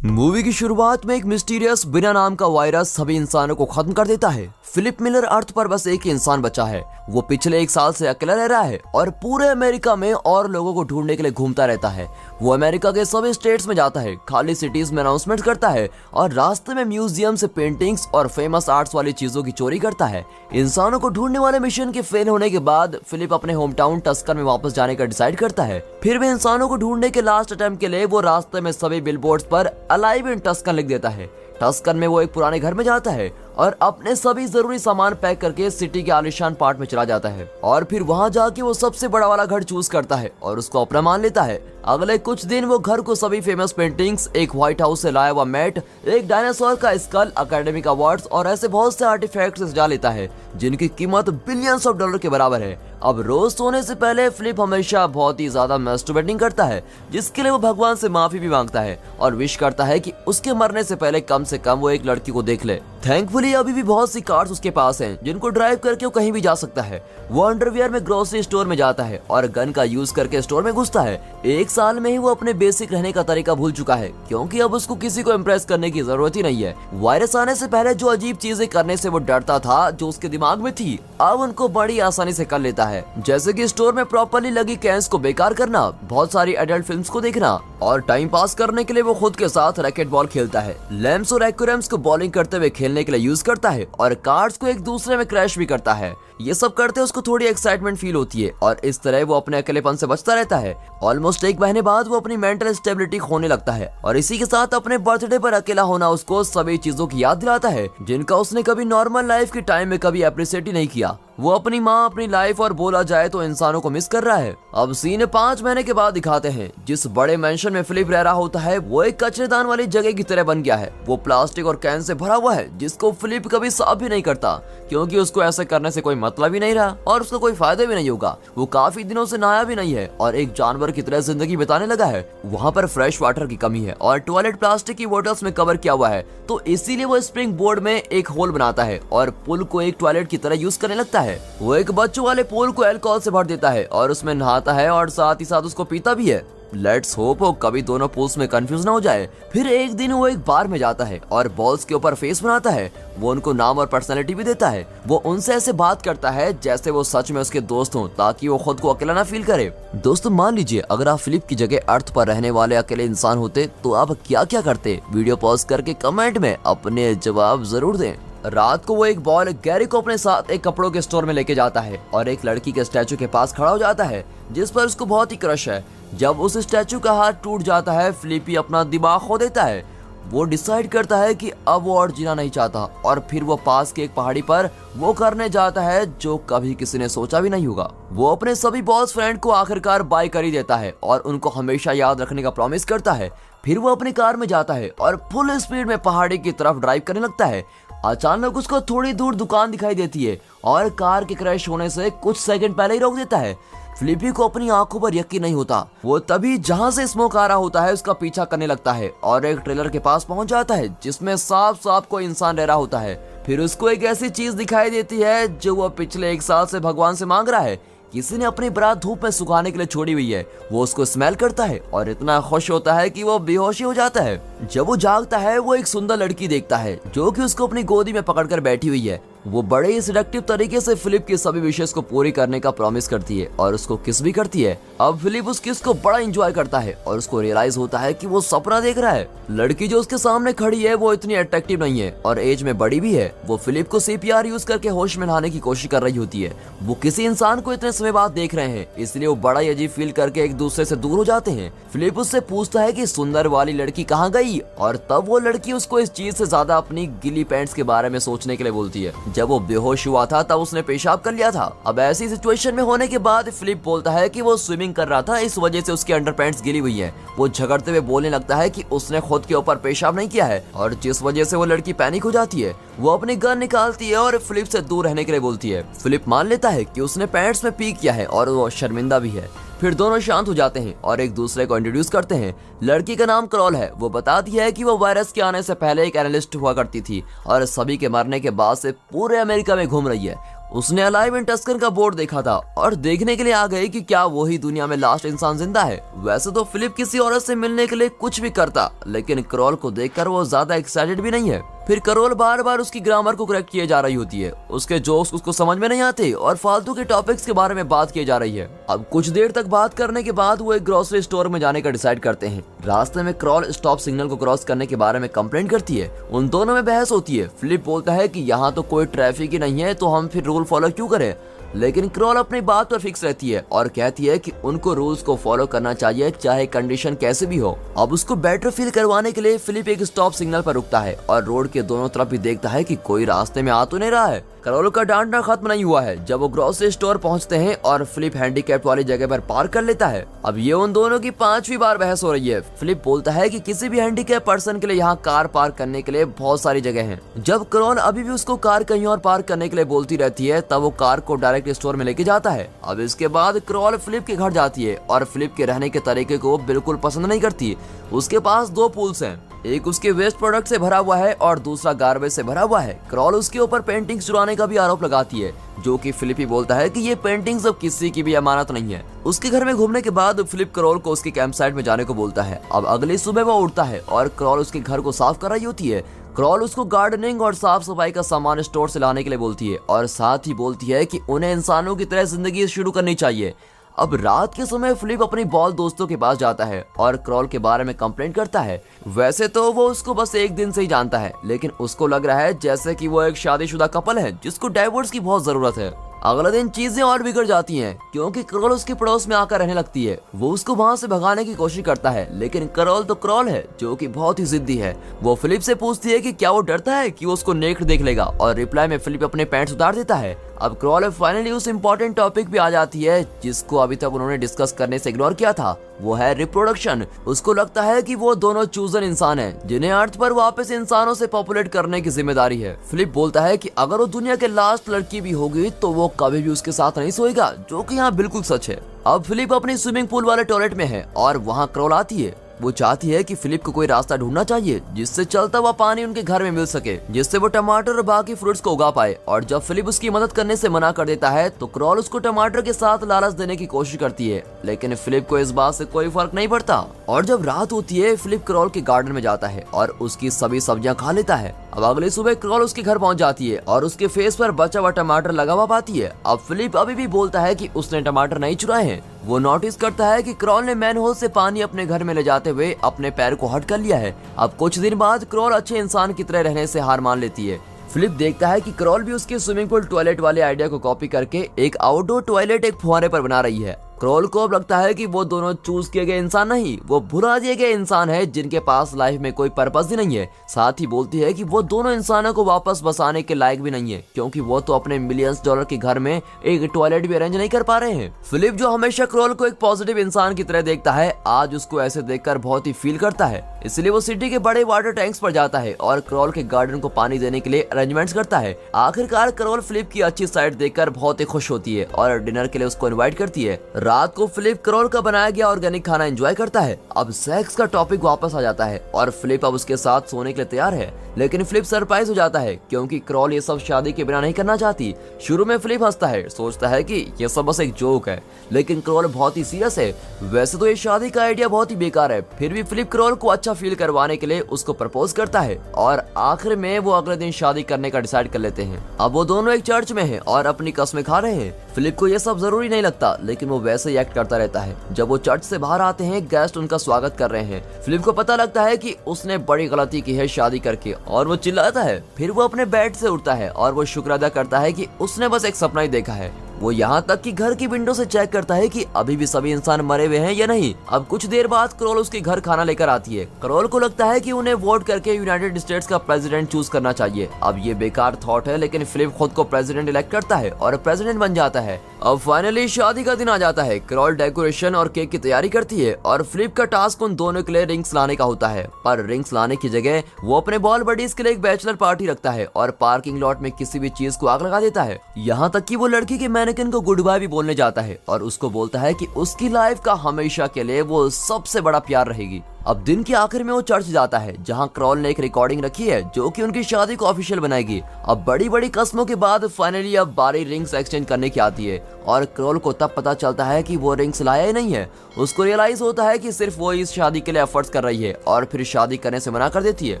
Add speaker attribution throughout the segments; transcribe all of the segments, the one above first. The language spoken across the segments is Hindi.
Speaker 1: मूवी की शुरुआत में एक मिस्टीरियस बिना नाम का वायरस सभी इंसानों को खत्म कर देता है। फिलिप मिलर अर्थ पर बस एक ही इंसान बचा है। वो पिछले 1 साल से अकेला रह रहा है और पूरे अमेरिका में और लोगों को ढूंढने के लिए घूमता रहता है। वो अमेरिका के सभी स्टेट्स में जाता है, खाली सिटीज में अनाउंसमेंट करता है और रास्ते में म्यूजियम से पेंटिंग्स और फेमस आर्ट्स वाली चीजों की चोरी करता है। इंसानों को ढूंढने वाले मिशन के फेल होने के बाद फिलिप अपने होम टाउन टस्कन में वापस जाने का डिसाइड करता है। फिर भी इंसानों को ढूंढने के लास्ट अटेम्प्ट के लिए वो रास्ते में सभी बिलबोर्ड्स पर अलाइव इन टस्कन लिख देता है। टस्कन में वो एक पुराने घर में जाता है और अपने सभी जरूरी सामान पैक करके सिटी के आलिशान पार्ट में चला जाता है और फिर वहां जाके वो सबसे बड़ा वाला घर चूज करता है और उसको अपना मान लेता है। अगले कुछ दिन वो घर को सभी फेमस पेंटिंग्स, एक व्हाइट हाउस से लाया हुआ मैट, एक डायनासोर का स्कल, एकेडमिक अवार्ड्स और ऐसे बहुत से आर्टिफैक्ट्स सजा लेता है जिनकी कीमत बिलियंस ऑफ डॉलर के बराबर है। अब रोज सोने से पहले फिलिप हमेशा बहुत ही ज्यादा मैस्टरबेटिंग करता है, जिसके लिए वो भगवान से माफी भी मांगता है और विश करता है कि उसके मरने से पहले कम से कम वो एक लड़की को देख ले। थैंकफुली अभी भी बहुत सी कार्स उसके पास हैं जिनको ड्राइव करके वो कहीं भी जा सकता है। वो अंडरवियर में ग्रोसरी स्टोर में जाता है और गन का यूज करके स्टोर में घुसता है। 1 साल में ही वो अपने बेसिक रहने का तरीका भूल चुका है क्योंकि अब उसको किसी को इम्प्रेस करने की जरूरत ही नहीं है। वायरस आने से पहले जो अजीब चीजें करने से वो डरता था, जो उसके दिमाग में थी, अब उनको बड़ी आसानी से कर लेता है। जैसे कि स्टोर में प्रॉपर्ली लगी कैंस को बेकार करना, बहुत सारी एडल्ट फिल्म्स को देखना और टाइम पास करने के लिए वो खुद के साथ रैकेट बॉल खेलता है। लैम्प्स और एक्वेरियम्स को बॉलिंग करते हुए खेलने के लिए यूज करता है और कार्ड्स को एक दूसरे में क्रैश भी करता है। ये सब करते उसको थोड़ी एक्साइटमेंट फील होती है और इस तरह वो अपने अकेलेपन से बचता रहता है। ऑलमोस्ट 1 महीने बाद वो अपनी मेंटल स्टेबिलिटी खोने लगता है और इसी के साथ अपने बर्थडे पर अकेला होना उसको सभी चीजों की याद दिलाता है जिनका उसने कभी नॉर्मल लाइफ के टाइम में कभी अप्रिशिएट ही नहीं किया। वो अपनी माँ, अपनी लाइफ और बोला जाए तो इंसानों को मिस कर रहा है। अब सीन 5 महीने के बाद दिखाते हैं। जिस बड़े मेंशन में फिलिप रह रहा होता है वो एक कचरेदान वाली जगह की तरह बन गया है। वो प्लास्टिक और कैन से भरा हुआ है जिसको फिलिप कभी साफ भी नहीं करता क्योंकि उसको ऐसे करने से कोई मतलब ही नहीं रहा और उसको कोई फायदा भी नहीं होगा। वो काफी दिनों से नहाया भी नहीं है और एक जानवर की तरह जिंदगी बिताने लगा है। वहाँ पर फ्रेश वाटर की कमी है और टॉयलेट प्लास्टिक की बोतल्स में कवर किया हुआ है, तो इसीलिए वो स्प्रिंग बोर्ड में एक होल बनाता है और पुल को एक टॉयलेट की तरह यूज करने लगता है। वो एक बच्चों वाले पूल को अल्कोहल से भर देता है और उसमें नहाता है और साथ ही साथ उसको पीता भी है। लेट्स होप वो कभी दोनों पूल्स में कंफ्यूज ना हो जाए। फिर एक दिन वो एक बार में जाता है और बॉल्स के ऊपर फेस बनाता है। वो उनको नाम और पर्सनालिटी भी देता है। वो उनसे ऐसे बात करता है जैसे वो सच में उसके दोस्त हों ताकि वो खुद को अकेला ना फील करे। दोस्तों मान लीजिए अगर आप फिलिप की जगह अर्थ पर रहने वाले अकेले इंसान होते तो आप क्या क्या करते? वीडियो पॉज करके कमेंट में अपने जवाब जरूर दें। रात को वो एक बॉल गैरी को अपने साथ एक कपड़ों के स्टोर में लेके जाता है और एक लड़की के स्टैचू के पास खड़ा हो जाता है जिस पर उसको बहुत ही क्रश है। जब उस स्टैचू का हाथ टूट जाता है फिलिप अपना दिमाग खो देता है। वो डिसाइड करता है कि अब वो और जीना नहीं चाहता और फिर वो पास के एक पहाड़ी पर वो करने जाता है जो कभी किसी ने सोचा भी नहीं होगा। वो अपने सभी बॉस फ्रेंड को आखिरकार बाय कर ही देता है और उनको हमेशा याद रखने का प्रॉमिस करता है। फिर वो अपनी कार में जाता है और फुल स्पीड में पहाड़ी की तरफ ड्राइव करने लगता है। अचानक उसको थोड़ी दूर दुकान दिखाई देती है और कार के क्रैश होने से कुछ सेकंड पहले ही रोक देता है। फिलिपी को अपनी आंखों पर यकीन नहीं होता। वो तभी जहां से स्मोक आ रहा होता है उसका पीछा करने लगता है और एक ट्रेलर के पास पहुंच जाता है जिसमें साफ साफ कोई इंसान रह रहा होता है। फिर उसको एक ऐसी चीज दिखाई देती है जो वो पिछले 1 साल से भगवान से मांग रहा है। किसी ने अपनी बारात धूप में सुखाने के लिए छोड़ी हुई है। वो उसको स्मेल करता है और इतना खुश होता है कि वो बेहोशी हो जाता है। जब वो जागता है वो एक सुंदर लड़की देखता है जो कि उसको अपनी गोदी में पकड़कर बैठी हुई है। वो बड़े ही सिडक्टिव तरीके से फिलिप की सभी विशेष को पूरी करने का प्रॉमिस करती है और उसको किस भी करती है। अब फिलिप उस किस को बड़ा एंजॉय करता है और उसको रियलाइज होता है कि वो सपना देख रहा है। लड़की जो उसके सामने खड़ी है वो इतनी अट्रैक्टिव नहीं है और एज में बड़ी भी है। वो फिलिप को सीपीआर यूज करके होश में लाने की कोशिश कर रही होती है। वो किसी इंसान को इतने समय बाद देख रहे हैं इसलिए वो बड़ा ही अजीब फील करके एक दूसरे से दूर हो जाते हैं। फिलिप उससे पूछता है कि सुंदर वाली लड़की कहाँ गई और तब वो लड़की उसको इस चीज से ज्यादा अपनी गिली पैंट्स के बारे में सोचने के लिए बोलती है। जब वो बेहोश हुआ था तब उसने पेशाब कर लिया था। अब ऐसी सिचुएशन में होने के बाद फिलिप बोलता है कि वो स्विमिंग कर रहा था, इस वजह से उसकी अंडरपैंट्स गिली हुई है। वो झगड़ते हुए बोलने लगता है कि उसने खुद के ऊपर पेशाब नहीं किया है और जिस वजह से वो लड़की पैनिक हो जाती है। वो अपनी गन निकालती है और फिलिप से दूर रहने के लिए बोलती है। फिलिप मान लेता है कि उसने पैंट्स में पी किया है और वो शर्मिंदा भी है। फिर दोनों शांत हो जाते हैं और एक दूसरे को इंट्रोड्यूस करते हैं। लड़की का नाम क्रॉल है। वो बताती है कि वो वायरस के आने से पहले एक एनालिस्ट हुआ करती थी और सभी के मरने के बाद से पूरे अमेरिका में घूम रही है। उसने अलाइव इन टस्कन का बोर्ड देखा था और देखने के लिए आ गई कि क्या वही दुनिया में लास्ट इंसान जिंदा है। वैसे तो फिलिप किसी औरत से मिलने के लिए कुछ भी करता, लेकिन कैरोल को देखकर वो ज्यादा एक्साइटेड भी नहीं है। फिर कैरोल बार बार उसकी ग्रामर को करेक्ट किए जा रही होती है, उसके जोक्स उसको समझ में नहीं आते और फालतू के टॉपिक्स के बारे में बात की जा रही है। अब कुछ देर तक बात करने के बाद वो एक ग्रोसरी स्टोर में जाने का डिसाइड करते हैं। रास्ते में कैरोल स्टॉप सिग्नल को क्रॉस करने के बारे में कंप्लेंट करती है। उन दोनों में बहस होती है। फिलिप बोलता है कि यहाँ तो कोई ट्रैफिक ही नहीं है, तो हम फिर रूल फॉलो क्यों करें। लेकिन कैरोल अपनी बात पर फिक्स रहती है और कहती है कि उनको रूल्स को फॉलो करना चाहिए, चाहे कंडीशन कैसे भी हो। अब उसको बेटर फील करवाने के लिए फिलिप एक स्टॉप सिग्नल पर रुकता है और रोड के दोनों तरफ भी देखता है कि कोई रास्ते में आ तो नहीं रहा है। कैरोल का डांटना खत्म नहीं हुआ है जब वो ग्रोसरी स्टोर पहुंचते हैं और फिलिप हैंडीकैप वाली जगह पर पार्क कर लेता है। अब ये उन दोनों की 5वीं बार बहस हो रही है। फिलिप बोलता है कि किसी भी हैंडीकैप पर्सन के लिए यहाँ कार पार्क करने के लिए बहुत सारी जगह हैं। जब कैरोल अभी भी उसको कार कहीं और पार्क करने के लिए बोलती रहती है, तब वो कार को डायरेक्ट स्टोर में लेके जाता है। अब इसके बाद कैरोल फिलिप के घर जाती है और फिलिप के रहने के तरीके को बिल्कुल पसंद नहीं करती। उसके पास 2 पूल्स हैं, एक उसके वेस्ट प्रोडक्ट से भरा हुआ है और दूसरा गार्बेज से भरा हुआ है। कैरोल उसके ऊपर पेंटिंग्स चुराने का भी आरोप लगाती है, जो कि फिलिप ही बोलता है कि ये पेंटिंग्स अब किसी की भी अमानत नहीं है। उसके घर में घूमने के बाद फिलिप कैरोल को उसके कैंप साइट में जाने को बोलता है। अब अगली सुबह वो उठता है और कैरोल उसके घर को साफ कर रही होती है। कैरोल उसको गार्डनिंग और साफ सफाई का सामान स्टोर से लाने के लिए बोलती है और साथ ही बोलती है कि उन्हें इंसानों की तरह जिंदगी शुरू करनी चाहिए। अब रात के समय फिलिप अपनी बॉल दोस्तों के पास जाता है और कैरोल के बारे में कंप्लेंट करता है। वैसे तो वो उसको बस एक दिन से ही जानता है, लेकिन उसको लग रहा है जैसे कि वो एक शादीशुदा कपल है जिसको डाइवोर्स की बहुत जरूरत है। अगले दिन चीजें और बिगड़ जाती हैं क्योंकि कैरोल उसके पड़ोस में आकर रहने लगती है। वो उसको वहाँ से भगाने की कोशिश करता है, लेकिन कैरोल तो कैरोल है जो कि बहुत ही जिद्दी है। वो फिलिप से पूछती है कि क्या वो डरता है कि वो उसको नेक्ड देख लेगा और रिप्लाई में फिलिप अपने पैंट्स उतार देता है। अब कैरोल फाइनली उस इम्पोर्टेंट टॉपिक पे आ जाती है जिसको अभी तक उन्होंने डिस्कस करने से इग्नोर किया था, वो है रिप्रोडक्शन। उसको लगता है कि वो दोनों चूजन इंसान हैं जिन्हें अर्थ पर वापस इंसानों से पॉपुलेट करने की जिम्मेदारी है। फिलिप बोलता है कि अगर वो दुनिया के लास्ट लड़की भी होगी तो वो कभी भी उसके साथ नहीं सोएगा, जो कि यहाँ बिल्कुल सच है। अब फिलिप अपनी स्विमिंग पूल वाले टॉयलेट में है और वहाँ कैरोल आती है। वो चाहती है कि फिलिप को कोई रास्ता ढूंढना चाहिए जिससे चलता हुआ पानी उनके घर में मिल सके, जिससे वो टमाटर और बाकी फ्रूट्स को उगा पाए। और जब फिलिप उसकी मदद करने से मना कर देता है तो कैरोल उसको टमाटर के साथ लालच देने की कोशिश करती है, लेकिन फिलिप को इस बात से कोई फर्क नहीं पड़ता। और जब रात होती है फिलिप कैरोल के गार्डन में जाता है और उसकी सभी सब्जियां खा लेता है। अब अगली सुबह कैरोल उसके घर पहुंच जाती है और उसके फेस पर बचा हुआ टमाटर लगा हुआ पाती है। अब फिलिप अभी भी बोलता है कि उसने टमाटर नहीं चुराए हैं। वो नोटिस करता है कि कैरोल ने मैनहोल से पानी अपने घर में ले जाते हुए अपने पैर को हट कर लिया है। अब कुछ दिन बाद कैरोल अच्छे इंसान की तरह रहने से हार मान लेती है। फिलिप देखता है कि कैरोल भी उसके स्विमिंग पूल टॉयलेट वाले आइडिया को कॉपी करके एक आउटडोर टॉयलेट एक फुहारे पर बना रही है। कैरोल को अब लगता है कि वो दोनों चूज किए गए इंसान नहीं, वो भुला दिए गए इंसान है जिनके पास लाइफ में कोई पर्पस ही नहीं है। साथ ही बोलती है कि वो दोनों इंसानों को वापस बसाने के लायक भी नहीं है, क्योंकि वो तो अपने मिलियंस डॉलर के घर में एक टॉयलेट भी अरेंज नहीं कर पा रहे हैं। फिलिप जो हमेशा कैरोल को एक पॉजिटिव इंसान की तरह देखता है, आज उसको ऐसे देखकर बहुत ही फील करता है। इसलिए वो सिटी के बड़े वाटर टैंक्स पर जाता है और कैरोल के गार्डन को पानी देने के लिए अरेंजमेंट्स करता है। आखिरकार कैरोल फिलिप की अच्छी साइड देखकर बहुत ही खुश होती है और डिनर के लिए उसको इनवाइट करती है। रात को फिलिप कैरोल का बनाया गया ऑर्गेनिक खाना एंजॉय करता है। अब सेक्स का टॉपिक वापस आ जाता है और फिलिप अब उसके साथ सोने के लिए तैयार है, लेकिन फिलिप सरप्राइज हो जाता है क्योंकि कैरोल ये सब शादी के बिना नहीं करना चाहती। शुरू में फिलिप हंसता है, सोचता है कि ये सब बस एक जोक है, लेकिन कैरोल बहुत ही सीरियस है। वैसे तो ये शादी का आइडिया बहुत ही बेकार है, फिर भी फिलिप कैरोल को अच्छा फील करवाने के लिए उसको प्रपोज करता है और आखिर में वो अगले दिन शादी करने का डिसाइड कर लेते हैं। अब वो दोनों एक चर्च में हैं और अपनी कसमें खा रहे हैं। फिलिप को ये सब जरूरी नहीं लगता, लेकिन वो वैसे ही एक्ट करता रहता है। जब वो चर्च से बाहर आते हैं, गेस्ट उनका स्वागत कर रहे हैं। फिलिप को पता लगता है कि उसने बड़ी गलती की है शादी करके और वो चिल्लाता है। फिर वो अपने बेड से उठता है और वो शुक्र अदा करता है कि उसने बस एक सपना ही देखा है। वो यहाँ तक कि घर की विंडो से चेक करता है कि अभी भी सभी इंसान मरे हुए हैं या नहीं। अब कुछ देर बाद कैरोल उसके घर खाना लेकर आती है। कैरोल को लगता है कि उन्हें वोट करके यूनाइटेड स्टेट्स का प्रेसिडेंट चूज करना चाहिए। अब ये बेकार थॉट है, लेकिन फिलिप खुद को प्रेसिडेंट इलेक्ट करता है और प्रेसिडेंट बन जाता है। अब फाइनली शादी का दिन आ जाता है। कैरोल डेकोरेशन और केक की तैयारी करती है और फिलिप का टास्क उन दोनों के लिए रिंग्स लाने का होता है, पर रिंग्स लाने की जगह वो अपने बॉल बडीज के लिए एक बैचलर पार्टी रखता है और पार्किंग लॉट में किसी भी चीज को आग लगा देता है। यहाँ तक कि वो लड़की के मैनेकिन को गुड बाय भी बोलने जाता है और उसको बोलता है कि उसकी लाइफ का हमेशा के लिए वो सबसे बड़ा प्यार रहेगी। अब दिन के आखिर में वो चर्च जाता है जहाँ क्रॉल ने एक रिकॉर्डिंग रखी है जो कि उनकी शादी को ऑफिशियल बनाएगी। अब बड़ी बड़ी कस्मों के बाद फाइनली अब बारी रिंग्स एक्सचेंज करने की आती है और क्रॉल को तब पता चलता है कि वो रिंग्स लाया ही नहीं है। उसको रियलाइज होता है कि सिर्फ वो इस शादी के लिए एफर्ट्स कर रही है और फिर शादी करने से मना कर देती है।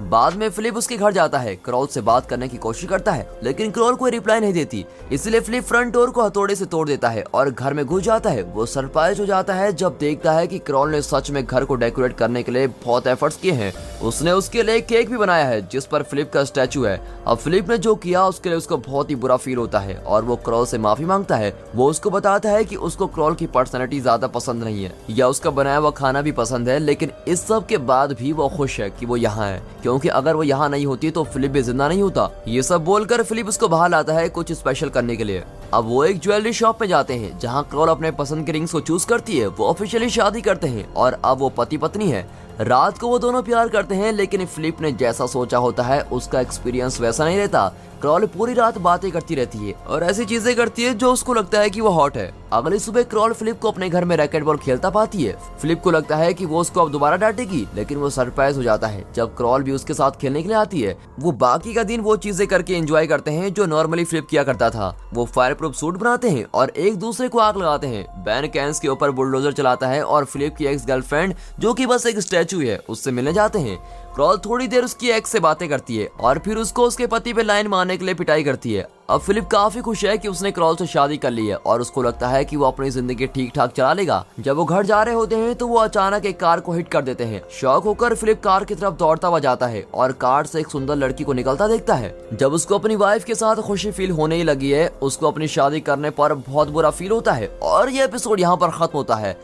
Speaker 1: बाद में फिलिप उसके घर जाता है, क्रॉल से बात करने की कोशिश करता है लेकिन क्रॉल कोई रिप्लाई नहीं देती, इसलिए फिलिप फ्रंट डोर को हथौड़े से तोड़ देता है और घर में घुस जाता है। वो सरप्राइज हो जाता है जब देखता है कि क्रॉल ने सच में घर को डेकोरेट करने के लिए बहुत एफर्ट्स किए हैं। उसने उसके लिए केक भी बनाया है जिस पर फिलिप का स्टैचू है। अब फिलिप ने जो किया उसके लिए उसको बहुत ही बुरा फील होता है और वो क्रॉल से माफी मांगता है। वो उसको बताता है कि उसको क्रॉल की पर्सनैलिटी ज्यादा पसंद नहीं है या उसका बनाया हुआ खाना भी पसंद है, लेकिन इस सब के बाद भी वो खुश है कि वो यहाँ है, क्योंकि अगर वो यहाँ नहीं होती तो फिलिप भी जिंदा नहीं होता। ये सब बोलकर फिलिप उसको बाहर लाता है कुछ स्पेशल करने के लिए। अब वो एक ज्वेलरी शॉप में जाते हैं जहाँ क्रॉल अपने पसंद के रिंग्स को चूज करती है। वो ऑफिशियली शादी करते हैं और अब वो पति पत्नी है। रात को वो दोनों प्यार करते हैं लेकिन फिलिप ने जैसा सोचा होता है उसका एक्सपीरियंस वैसा नहीं रहता। क्रॉल पूरी रात बातें करती रहती है और ऐसी चीजें करती है जो उसको लगता है कि वो हॉट है। अगली सुबह क्रॉल फिलिप को अपने घर में रैकेट बॉल खेलता पाती है। फिलिप को लगता है कि वो उसको अब दोबारा डांटेगी, लेकिन वो सरप्राइज हो जाता है जब क्रॉल भी उसके साथ खेलने के लिए आती है। वो बाकी का दिन वो चीजें करके एंजॉय करते हैं जो नॉर्मली फिलिप किया करता था। वो फायर प्रूफ सूट बनाते हैं और एक दूसरे को आग लगाते हैं। बैन कैंस के ऊपर बुलडोजर चलाता है और फिलिप की एक्स गर्लफ्रेंड जो कि बस एक स्टैचू है उससे मिलने जाते हैं। क्रॉल थोड़ी देर उसकी एक्स से बातें करती है और फिर उसको उसके पति पे लाइन मारने के लिए पिटाई करती है। अब फिलिप काफी खुश है कि उसने क्रॉल से शादी कर ली है और उसको लगता है कि वो अपनी जिंदगी ठीक ठाक चला लेगा। जब वो घर जा रहे होते हैं तो वो अचानक एक कार को हिट कर देते हैं। शॉक होकर फिलिप कार की तरफ दौड़ता हुआ जाता है और कार से एक सुंदर लड़की को निकलता देखता है। जब उसको अपनी वाइफ के साथ खुशी फील होने ही लगी है, उसको अपनी शादी करने पर बहुत बुरा फील होता है और ये एपिसोड यहाँ पर खत्म होता है।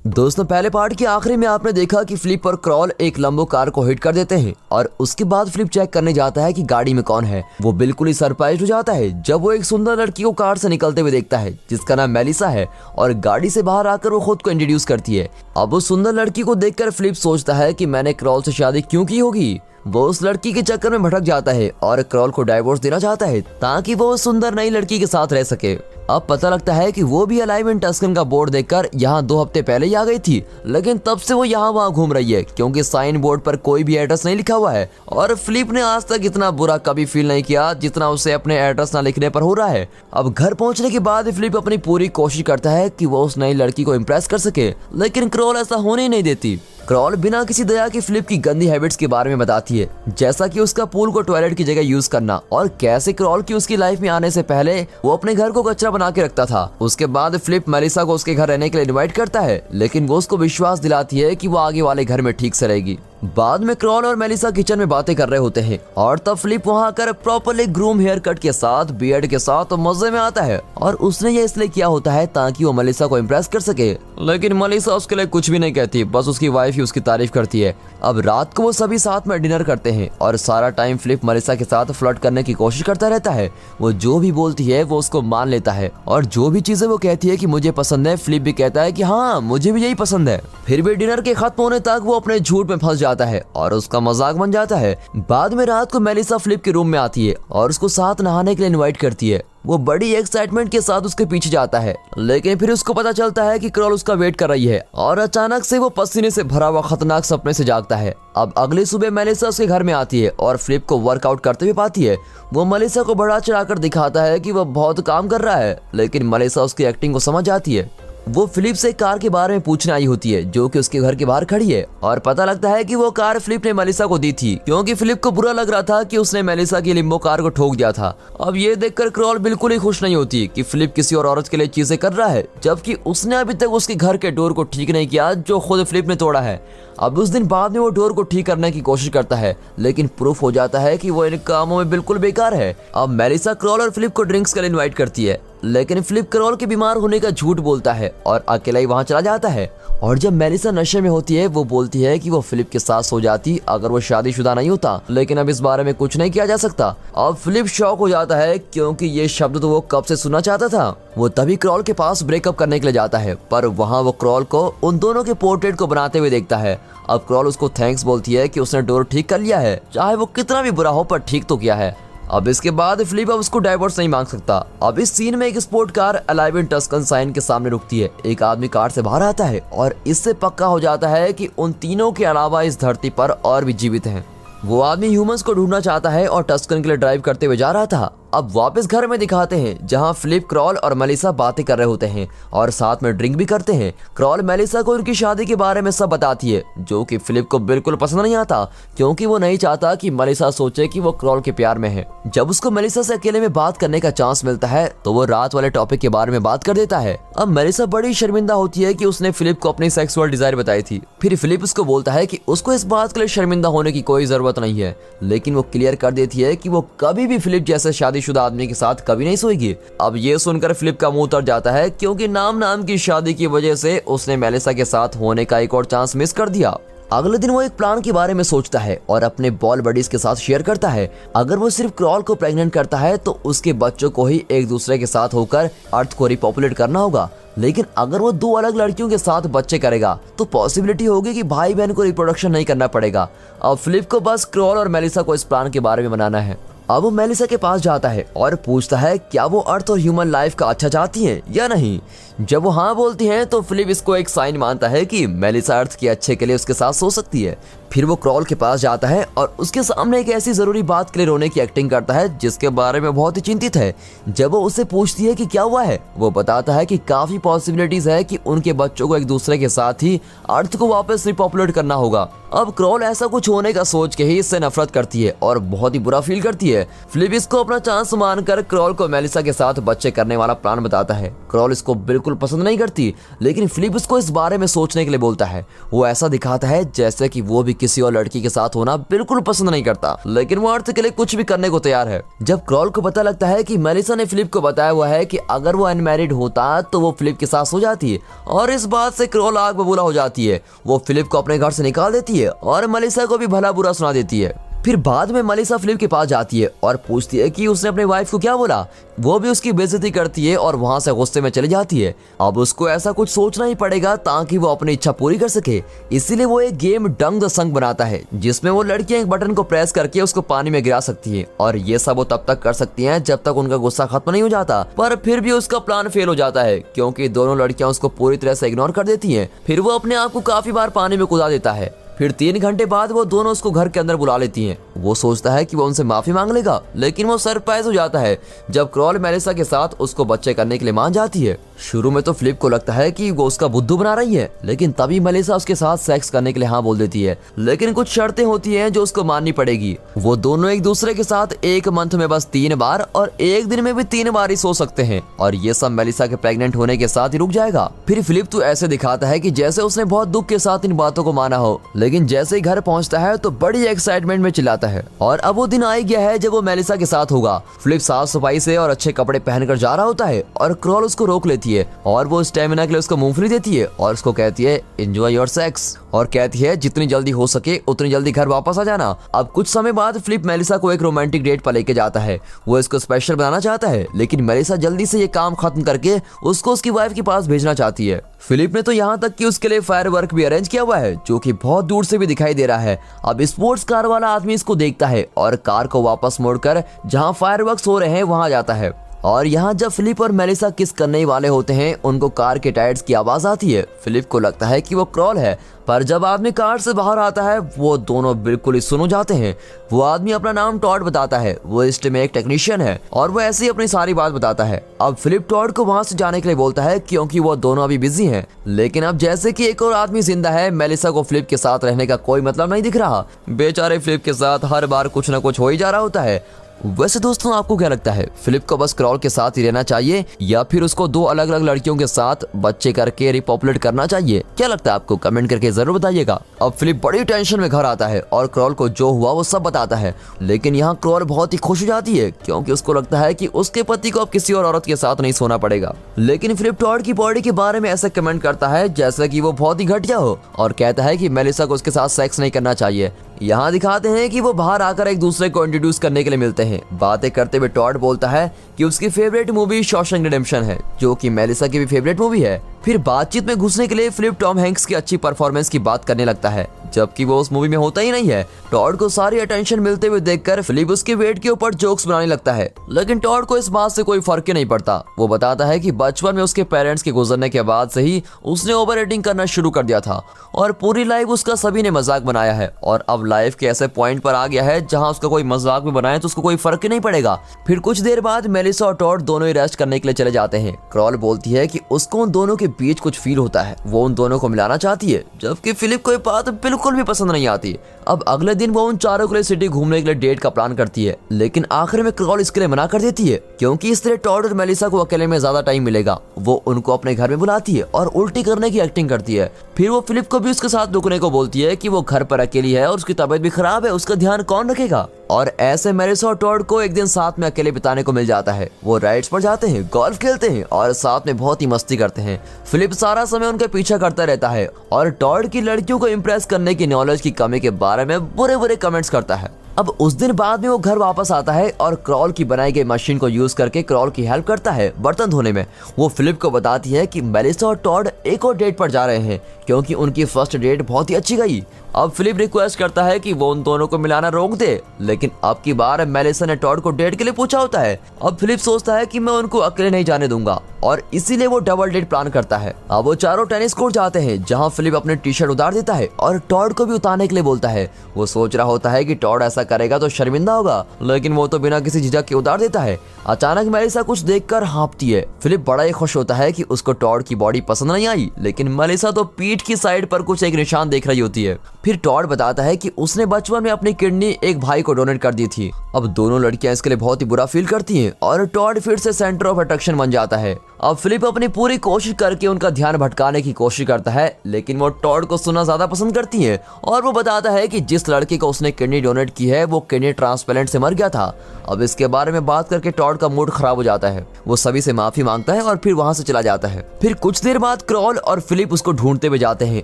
Speaker 1: दोस्तों, पहले पार्ट के आखिरी में आपने देखा कि फिलिप और क्रॉल एक लंबो कार को हिट कर देते हैं और उसके बाद फिलिप चेक करने जाता है कि गाड़ी में कौन है। वो बिल्कुल ही सरप्राइज हो जाता है जब वो एक सुंदर लड़की को कार से निकलते हुए देखता है जिसका नाम मेलिसा है और गाड़ी से बाहर आकर वो खुद को इंट्रोड्यूस करती है। अब उस सुंदर लड़की को देखकर फिलिप सोचता है कि मैंने क्रॉल से शादी क्यों की होगी। वो उस लड़की के चक्कर में भटक जाता है और क्रॉल को डाइवोर्स देना चाहता है ताकि वो उस सुंदर नई लड़की के साथ रह सके। अब पता लगता है कि वो भी अलाइव इन टस्कन का बोर्ड देखकर यहाँ 2 हफ्ते पहले ही आ गई थी, लेकिन तब से वो यहाँ वहाँ घूम रही है क्योंकि साइन बोर्ड पर कोई भी एड्रेस नहीं लिखा हुआ है। और फिलिप ने आज तक इतना बुरा कभी फील नहीं किया जितना उसे अपने एड्रेस ना लिखने पर हो रहा है। अब घर पहुंचने के बाद फिलिप अपनी पूरी कोशिश करता है कि वो उस नई लड़की को इम्प्रेस कर सके, लेकिन क्रॉल ऐसा होने ही नहीं देती। क्रॉल बिना किसी दया के फिलिप की गंदी हैबिट्स के बारे में बताती है, जैसा कि उसका पूल को टॉयलेट की जगह यूज करना और कैसे क्रॉल की उसकी लाइफ में आने से पहले वो अपने घर को कचरा बना के रखता था। उसके बाद फिलिप मेलिसा को उसके घर रहने के लिए इनवाइट करता है, लेकिन वो उसको विश्वास दिलाती है कि वो आगे वाले घर में ठीक से रहेगी। बाद में क्रॉल और मेलिसा किचन में बातें कर रहे होते हैं और तब फिलिप वहाँ आकर प्रॉपर्ली ग्रूम हेयर कट के साथ बियर्ड के साथ तो मजे में आता है और उसने ये इसलिए किया होता है ताकि वो मेलिसा को इम्प्रेस कर सके, लेकिन मेलिसा उसके लिए कुछ भी नहीं कहती, बस उसकी वाइफ ही उसकी तारीफ करती है। अब रात को वो सभी साथ में डिनर करते हैं और सारा टाइम फिलिप मेलिसा के साथ फ्लर्ट करने की कोशिश करता रहता है। वो जो भी बोलती है वो उसको मान लेता है और जो भी चीजें वो कहती है कि मुझे पसंद है, फिलिप भी कहता है कि हाँ मुझे भी यही पसंद है। फिर भी डिनर के खत्म होने तक वो अपने झूठ में फंस जाता है और उसका मजाक बन जाता है। बाद में रात को मेलिसा फिलिप के रूम में आती है और उसको साथ नहाने के लिए इनवाइट करती है। वो बड़ी एक्साइटमेंट के साथ उसके पीछे जाता है, लेकिन फिर उसको पता चलता है कि क्रॉल उसका वेट कर रही है और अचानक से वो पसीने से भरा हुआ खतरनाक सपने से जागता है। अब अगली सुबह मेलिसा उसके घर में आती है और फिलिप को वर्कआउट करते हुए पाती है। वो मेलिसा को बढ़ा चढ़ाकर दिखाता है कि वो बहुत काम कर रहा है, लेकिन मेलिसा उसकी एक्टिंग को समझ जाती है। वो फिलिप से कार के बारे में पूछने आई होती है जो कि उसके घर के बाहर खड़ी है और पता लगता है कि वो कार फिलिप ने मेलिसा को दी थी क्योंकि फिलिप को बुरा लग रहा था कि उसने मेलिसा की लिम्बो कार को ठोक दिया था। अब ये देखकर क्रॉल बिल्कुल ही खुश नहीं होती कि फिलिप किसी और औरत के लिए चीजें कर रहा है, जबकि उसने अभी तक उसके घर के डोर को ठीक नहीं किया जो खुद फिलिप ने तोड़ा है। अब उस दिन बाद में वो डोर को ठीक करने की कोशिश करता है, लेकिन प्रूफ हो जाता है कि वो इन कामों में बिल्कुल बेकार है। अब मेलिसा क्रॉल और फिलिप को ड्रिंक्स के लिए इनवाइट करती है, लेकिन फिलिप क्रॉल के बीमार होने का झूठ बोलता है और अकेला ही वहां चला जाता है। और जब मेलिसा नशे में होती है वो बोलती है कि वो फिलिप के साथ सो जाती अगर वो शादीशुदा नहीं होता, लेकिन अब इस बारे में कुछ नहीं किया जा सकता। अब फिलिप शॉक हो जाता है क्योंकि ये शब्द तो वो कब से सुनना चाहता था। वो तभी क्रॉल के पास ब्रेकअप करने के लिए जाता है, पर वहाँ वो क्रॉल को उन दोनों के पोर्ट्रेट को बनाते हुए देखता है। अब क्रॉल उसको थैंक्स बोलती है कि उसने डोर ठीक कर लिया है, चाहे वो कितना भी बुरा हो पर ठीक तो किया है। अब इसके बाद फिलिप अब उसको डाइवोर्स नहीं मांग सकता। अब इस सीन में एक sport car alive in Tuscan sign के सामने रुकती है। एक आदमी कार से बाहर आता है और इससे पक्का हो जाता है कि उन तीनों के अलावा इस धरती पर और भी जीवित हैं। वो आदमी ह्यूमंस को ढूंढना चाहता है और टस्कन के लिए ड्राइव करते हुए जा रहा था। अब वापस घर में दिखाते हैं जहां फिलिप, क्रॉल और मेलिसा बातें कर रहे होते हैं और साथ में ड्रिंक भी करते हैं। क्रॉल मेलिसा को उनकी शादी के बारे में सब बताती है, जो कि फिलिप को बिल्कुल पसंद नहीं आता, क्योंकि वो नहीं चाहता कि मेलिसा सोचे कि वो क्रॉल के प्यार में है। जब उसको मेलिसा से अकेले में बात करने का चांस मिलता है तो वो रात वाले टॉपिक के बारे में बात कर देता है। अब मेलिसा बड़ी शर्मिंदा होती है कि उसने फिलिप को अपनी सेक्सुअल डिजायर बताई थी। फिर फिलिप उसको बोलता है कि उसको इस बात के लिए शर्मिंदा होने की कोई जरूरत नहीं है, लेकिन वो क्लियर कर देती है कि वो कभी भी फिलिप जैसे शादीशुदा आदमी के साथ कभी नहीं सोएगी। अब ये सुनकर फिलिप का मुंह उतर जाता है, क्योंकि नाम की शादी की वजह से उसने मेलिसा के साथ होने का एक और चांस मिस कर दिया। अगले दिन वो एक प्लान के बारे में सोचता है और अपने बॉल बडीज के साथ शेयर करता है। अगर वो सिर्फ क्रॉल को प्रेग्नेंट करता है तो उसके बच्चों को ही एक दूसरे के साथ होकर अर्थ को रिपॉपुलेट करना होगा, लेकिन अगर वो दो अलग लड़कियों के साथ बच्चे करेगा तो पॉसिबिलिटी होगी कि भाई बहन को रिप्रोडक्शन नहीं करना पड़ेगा। अब फिलिप को बस क्रॉल और मेलिसा को इस प्लान के बारे में बनाना है। अब वो मेलिसा के पास जाता है और पूछता है क्या वो अर्थ और ह्यूमन लाइफ का अच्छा चाहती हैं या नहीं। जब वो हाँ बोलती हैं तो फिलिप इसको एक साइन मानता है कि मेलिसा अर्थ के अच्छे के लिए उसके साथ सो सकती है। फिर वो क्रॉल के पास जाता है और उसके सामने एक ऐसी जरूरी बात के लिए रोने की एक्टिंग करता है जिसके बारे में बहुत ही चिंतित है। जब वो उससे पूछती है कि क्या हुआ है, वो बताता है कि काफी पॉसिबिलिटीज है कि उनके बच्चों को एक दूसरे के साथ ही अर्थ को वापस रिपॉपुलेट करना होगा। अब क्रॉल ऐसा कुछ होने का सोच के ही इससे नफरत करती है और बहुत ही बुरा फील करती है। फिलिप इसको अपना चांस मानकर क्रॉल को मेलिसा के साथ बच्चे करने वाला प्लान बताता है। क्रॉल इसको बिल्कुल पसंद नहीं करती, लेकिन फिलिप उसको इस बारे में सोचने के लिए बोलता है। वो ऐसा दिखाता है जैसे कि वो भी किसी और लड़की के साथ होना बिल्कुल पसंद नहीं करता, लेकिन वो अर्थ के लिए कुछ भी करने को तैयार है। जब क्रॉल को पता लगता है कि मेलिसा ने फिलिप को बताया हुआ है कि अगर वो अनमैरिड होता तो वो फिलिप के साथ सो जाती है, और इस बात से क्रॉल आग बबूला हो जाती है। वो फिलिप को अपने घर से निकाल देती है और मेलिसा को भी भला बुरा सुना देती है। फिर बाद में मेलिसा फिलिप के पास जाती है और पूछती है कि उसने अपनी वाइफ को क्या बोला। वो भी उसकी बेइज्जती करती है और वहां से गुस्से में चली जाती है। अब उसको ऐसा कुछ सोचना ही पड़ेगा ताकि वो अपनी इच्छा पूरी कर सके, इसीलिए वो एक गेम डंग द संग बनाता है जिसमें वो लड़कियां एक बटन को प्रेस करके उसको पानी में गिरा सकती है, और ये सब वो तब तक कर सकती हैं जब तक उनका गुस्सा खत्म नहीं हो जाता। पर फिर भी उसका प्लान फेल हो जाता है क्योंकि दोनों लड़कियां उसको पूरी तरह से इग्नोर कर देती है। फिर वो अपने आप को काफी बार पानी में कूदा देता है। फिर 3 घंटे बाद वो दोनों उसको घर के अंदर बुला लेती हैं। वो सोचता है कि वो उनसे माफी मांग लेगा, लेकिन वो सरप्राइज हो जाता है जब क्रॉल मेलिसा के साथ उसको बच्चे करने के लिए मान जाती है। शुरू में तो फिलिप को लगता है कि वो उसका बुद्धू बना रही है, लेकिन तभी मेलिसा उसके साथ सेक्स करने के लिए हाँ बोल देती है, लेकिन कुछ शर्तें होती हैं जो उसको माननी पड़ेगी। वो दोनों एक दूसरे के साथ एक मंथ में बस 3 बार और एक दिन में भी 3 बार ही सो सकते हैं, और ये सब मेलिसा के प्रेग्नेंट होने के साथ ही रुक जाएगा। फिर फिलिप तो ऐसे दिखाता है कि जैसे उसने बहुत दुख के साथ इन बातों को माना हो, लेकिन जैसे ही घर पहुंचता है तो बड़ी एक्साइटमेंट में चिल्लाता है। और अब वो दिन आ ही गया है जब वो मेलिसा के साथ होगा। फिलिप साफ सफाई से और अच्छे कपड़े पहनकर जा रहा होता है और क्रॉल उसको रोक लेती है और वो स्टेमिना के लिए उसको मूंगफली देती है और उसको कहती है एंजॉय योर सेक्स, और कहती है जितनी जल्दी हो सके उतनी जल्दी घर वापस आ जाना। अब कुछ समय बाद फिलिप मेलिसा को एक रोमांटिक डेट पर लेके जाता है। वो इसको स्पेशल बनाना चाहता है, लेकिन मेलिसा जल्दी से ये काम खत्म करके उसको उसकी वाइफ के पास भेजना चाहती है। फिलिप ने तो यहाँ तक कि उसके लिए फायर वर्क भी अरेंज किया हुआ है, जो कि बहुत दूर से भी दिखाई दे रहा है। अब स्पोर्ट्स कार वाला आदमी इसको देखता है और कार को वापस मोड़कर जहाँ फायर वर्क हो रहे हैं वहां जाता है। और यहाँ जब फिलिप और मेलिसा किस करने वाले होते हैं, उनको कार के टायर्स की आवाज आती है। फिलिप को लगता है कि वो क्रॉल है, पर जब आदमी कार से बाहर आता है वो दोनों बिल्कुल ही सुन हो जाते हैं। वो आदमी अपना नाम टॉड बताता है, वो इस टीम में एक टेक्नीशियन है, और वो ऐसे ही अपनी सारी बात बताता है। अब फिलिप टॉड को वहां से जाने के लिए बोलता है क्योंकि वो दोनों अभी बिजी हैं। लेकिन अब जैसे कि एक और आदमी जिंदा है, मेलिसा को फिलिप के साथ रहने का कोई मतलब नहीं दिख रहा। बेचारे फिलिप के साथ हर बार कुछ न कुछ हो ही जा रहा होता है। वैसे दोस्तों, आपको क्या लगता है, फिलिप को बस क्रॉल के साथ ही रहना चाहिए या फिर उसको 2 अलग अलग लड़कियों के साथ बच्चे करके रिपॉपुलेट करना चाहिए? क्या लगता है आपको? कमेंट करके जरूर बताइएगा। अब फिलिप बड़ी टेंशन में घर आता है और क्रॉल को जो हुआ वो सब बताता है, लेकिन यहाँ क्रॉल बहुत ही खुश हो जाती है क्योंकि उसको लगता है कि उसके पति को अब किसी और औरत के साथ नहीं सोना पड़ेगा। लेकिन फिलिप टॉड की बॉडी के बारे में ऐसे कमेंट करता है जैसे कि वो बहुत ही घटिया हो, और कहता है कि मेलिसा को उसके साथ सेक्स नहीं करना चाहिए। यहाँ दिखाते हैं कि वो बाहर आकर एक दूसरे को इंट्रोड्यूस करने के लिए मिलते हैं। बातें करते हुए टॉड बोलता है कि उसकी फेवरेट मूवी शॉशैंक रिडेम्पशन है, जो कि मेलिसा की भी फेवरेट मूवी है। फिर बातचीत में घुसने के लिए फिलिप टॉम हैंक्स की अच्छी परफॉर्मेंस की बात करने लगता है, जबकि वो उस मूवी में होता ही नहीं है। टॉड को सारी अटेंशन मिलते हुए देखकर फिलिप उसके वेट के ऊपर जोक्स बनाने लगता है, लेकिन टॉड को इस बात से कोई फर्क ही नहीं पड़ता। वो बताता है कि बचपन में उसके पेरेंट्स के गुजरने के बाद से ही उसने ओवर ईटिंग करना शुरू कर दिया था और पूरी लाइफ उसका सभी ने मजाक बनाया है, और अब लाइफ के ऐसे पॉइंट पर आ गया है जहां उसका कोई मजाक भी बनाए तो उसको कोई फर्क ही नहीं पड़ेगा। फिर कुछ देर बाद मेलिसा और टॉड दोनों ही रेस्ट करने के लिए चले जाते हैं। क्रॉल बोलती है कि उसको उन दोनों के बीच कुछ फील होता है, वो उन दोनों को मिलाना चाहती है, जबकि फिलिप को ये बात बिल्कुल भी पसंद नहीं आती। अब अगले दिन वो उन चारों के लिए सिटी घूमने के लिए डेट का प्लान करती है, लेकिन आखिर में क्रॉल इसके लिए मना कर देती है, क्योंकि इस तरह टॉड और मेलिसा को अकेले में ज्यादा टाइम मिलेगा। वो उनको अपने घर में बुलाती है और उल्टी करने की एक्टिंग करती है। फिर वो फिलिप को भी उसके साथ रुकने को बोलती है कि वो घर पर अकेली है और उसकी तबीयत भी खराब है, उसका ध्यान कौन रखेगा। और ऐसे मेलिसा और टॉड को एक दिन साथ में अकेले बिताने को मिल जाता है। वो राइड्स पर जाते हैं, गोल्फ खेलते हैं और साथ में बहुत ही मस्ती करते हैं। फिलिप सारा समय उनका पीछा करता रहता है और टॉड की लड़कियों को इम्प्रेस करने की नॉलेज की कमी के बारे में बुरे बुरे कमेंट्स करता है। अब उस दिन बाद में वो घर वापस आता है और क्रॉल की बनाई गई मशीन को यूज करके क्रॉल की हेल्प करता है बर्तन धोने में। वो फिलिप को बताती है कि मेलिसा और टॉड एक और डेट पर जा रहे हैं, क्योंकि उनकी फर्स्ट डेट बहुत ही अच्छी गई। अब फिलिप रिक्वेस्ट करता है कि वो उन दोनों को मिलाना रोक दे, लेकिन अब की बार मेलिसा ने टॉड को डेट के लिए पूछा होता है। अब फिलिप सोचता है कि मैं उनको अकेले नहीं जाने दूंगा, और इसीलिए वो डबल डेट प्लान करता है। अब वो चारों टेनिस कोर्ट जाते हैं, जहां फिलिप अपने टी शर्ट उतार देता है और टॉड को भी उतारने के लिए बोलता है। वो सोच रहा होता है कि टॉड ऐसा करेगा तो शर्मिंदा होगा, लेकिन वो तो बिना किसी झिझक के उतार देता है। अचानक मेलिसा कुछ देखकर हाँफती है। फिलिप बड़ा ही खुश होता है कि उसको टॉड की बॉडी पसंद नहीं आई, लेकिन मेलिसा तो पीठ की साइड पर कुछ एक निशान देख रही होती है। फिर टॉड बताता है कि उसने बचपन में अपनी किडनी एक भाई को डोनेट कर दी थी। अब दोनों लड़कियां इसके लिए बहुत ही बुरा फील करती हैं और टॉड फिर से सेंटर ऑफ अट्रैक्शन बन जाता है। अब फिलिप अपनी पूरी कोशिश करके उनका ध्यान भटकाने की कोशिश करता है, लेकिन वो टॉड को सुनना ज्यादा पसंद करती है और वो बताता है कि जिस लड़के को उसने किडनी डोनेट की है वो किडनी ट्रांसप्लांट से मर गया था। अब इसके बारे में बात करके टॉड का मूड खराब हो जाता है। वो सभी से माफी मांगता है और फिर वहां से चला जाता है। फिर कुछ देर बाद क्रॉल और फिलिप उसको ढूंढते हुए जाते हैं